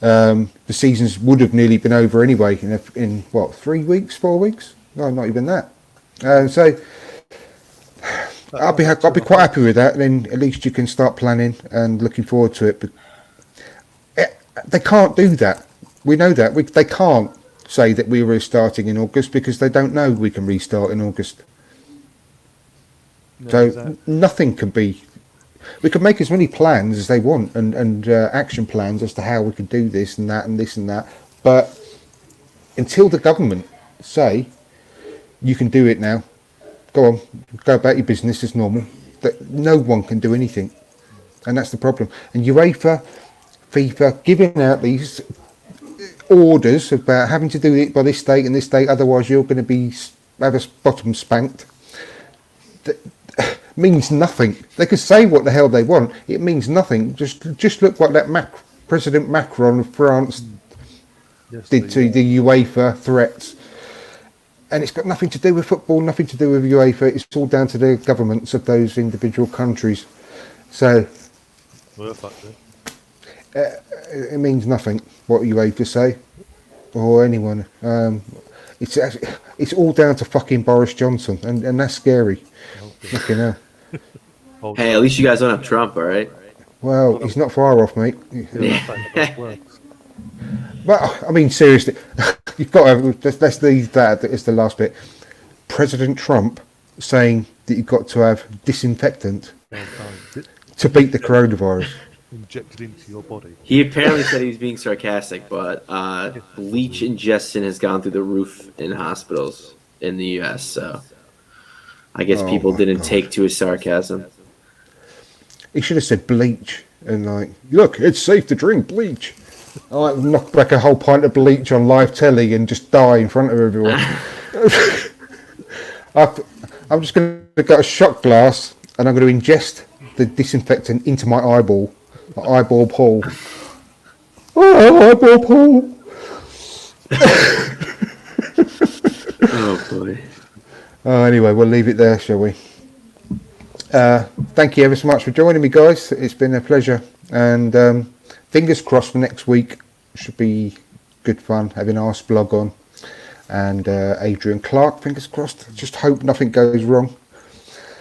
S2: The seasons would have nearly been over anyway in what, 3 weeks, 4 weeks? No, not even that. So I'll be quite happy with that. Then at least you can start planning and looking forward to it. But they can't do that. We know that. They can't say that we're restarting in August because they don't know we can restart in August. No, so exactly. Nothing can be. We can make as many plans as they want and action plans as to how we can do this and that and this and that. But until the government say you can do it now, go on, go about your business as normal. That no one can do anything, and that's the problem. And UEFA, FIFA giving out these orders about having to do it by this date and this date, otherwise you're going to have a bottom spanked. That means nothing. They can say what the hell they want. It means nothing. Just look what that President Macron of France did to the UEFA threats. And it's got nothing to do with football, nothing to do with UEFA. It's all down to the governments of those individual countries. So it means nothing what UEFA say or anyone. It's all down to fucking Boris Johnson, and that's scary. Fucking hell.
S3: Hey, at least you guys don't have Trump, all right?
S2: Well, he's not far off, mate. But I mean, seriously, you've got to. Let's leave that as the last bit. President Trump saying that you've got to have disinfectant to beat the coronavirus.
S4: Injected into your body.
S3: He apparently said he was being sarcastic, but bleach ingestion has gone through the roof in hospitals in the U.S. So I guess people didn't take to his sarcasm.
S2: He should have said bleach and like, look, it's safe to drink bleach. I like knock back a whole pint of bleach on live telly and just die in front of everyone. I'm just going to get a shot glass and I'm going to ingest the disinfectant into my eyeball. My eyeball Paul. Oh, eyeball Paul.
S3: Oh boy.
S2: Anyway, we'll leave it there, shall we? Thank you ever so much for joining me, guys. It's been a pleasure, and fingers crossed for next week. Should be good fun having Arseblog on and Adrian Clark. Fingers crossed. Just hope nothing goes wrong.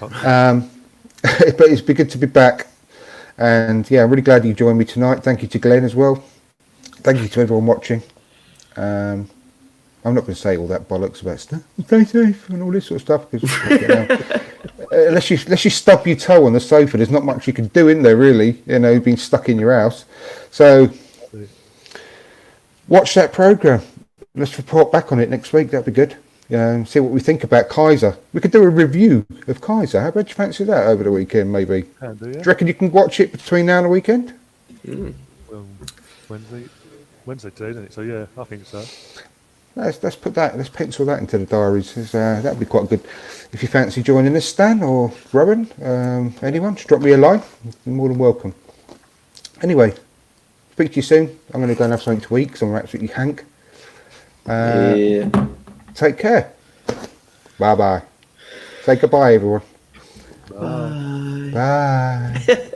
S2: But it's been good to be back, and yeah, I'm really glad you joined me tonight. Thank you to Glenn as well. Thank you to everyone watching. I'm not going to say all that bollocks about stay safe and all this sort of stuff, because unless you stub your toe on the sofa, there's not much you can do in there, really. Being stuck in your house. So watch that program. Let's report back on it next week. That'd be good. See what we think about Kaiser. We could do a review of Kaiser. How about you fancy that over the weekend, maybe?
S4: Can do, yeah.
S2: Do you reckon you can watch it between now and the weekend?
S4: Wednesday today, isn't it? So yeah, I think so.
S2: Let's pencil that into the diaries. That'd be quite good. If you fancy joining us, Stan or Rowan, anyone, just drop me a line. You're more than welcome. Anyway, speak to you soon. I'm going to go and have something to eat because I'm absolutely hank. Take care. Bye bye. Say goodbye, everyone.
S3: Bye.
S2: Bye.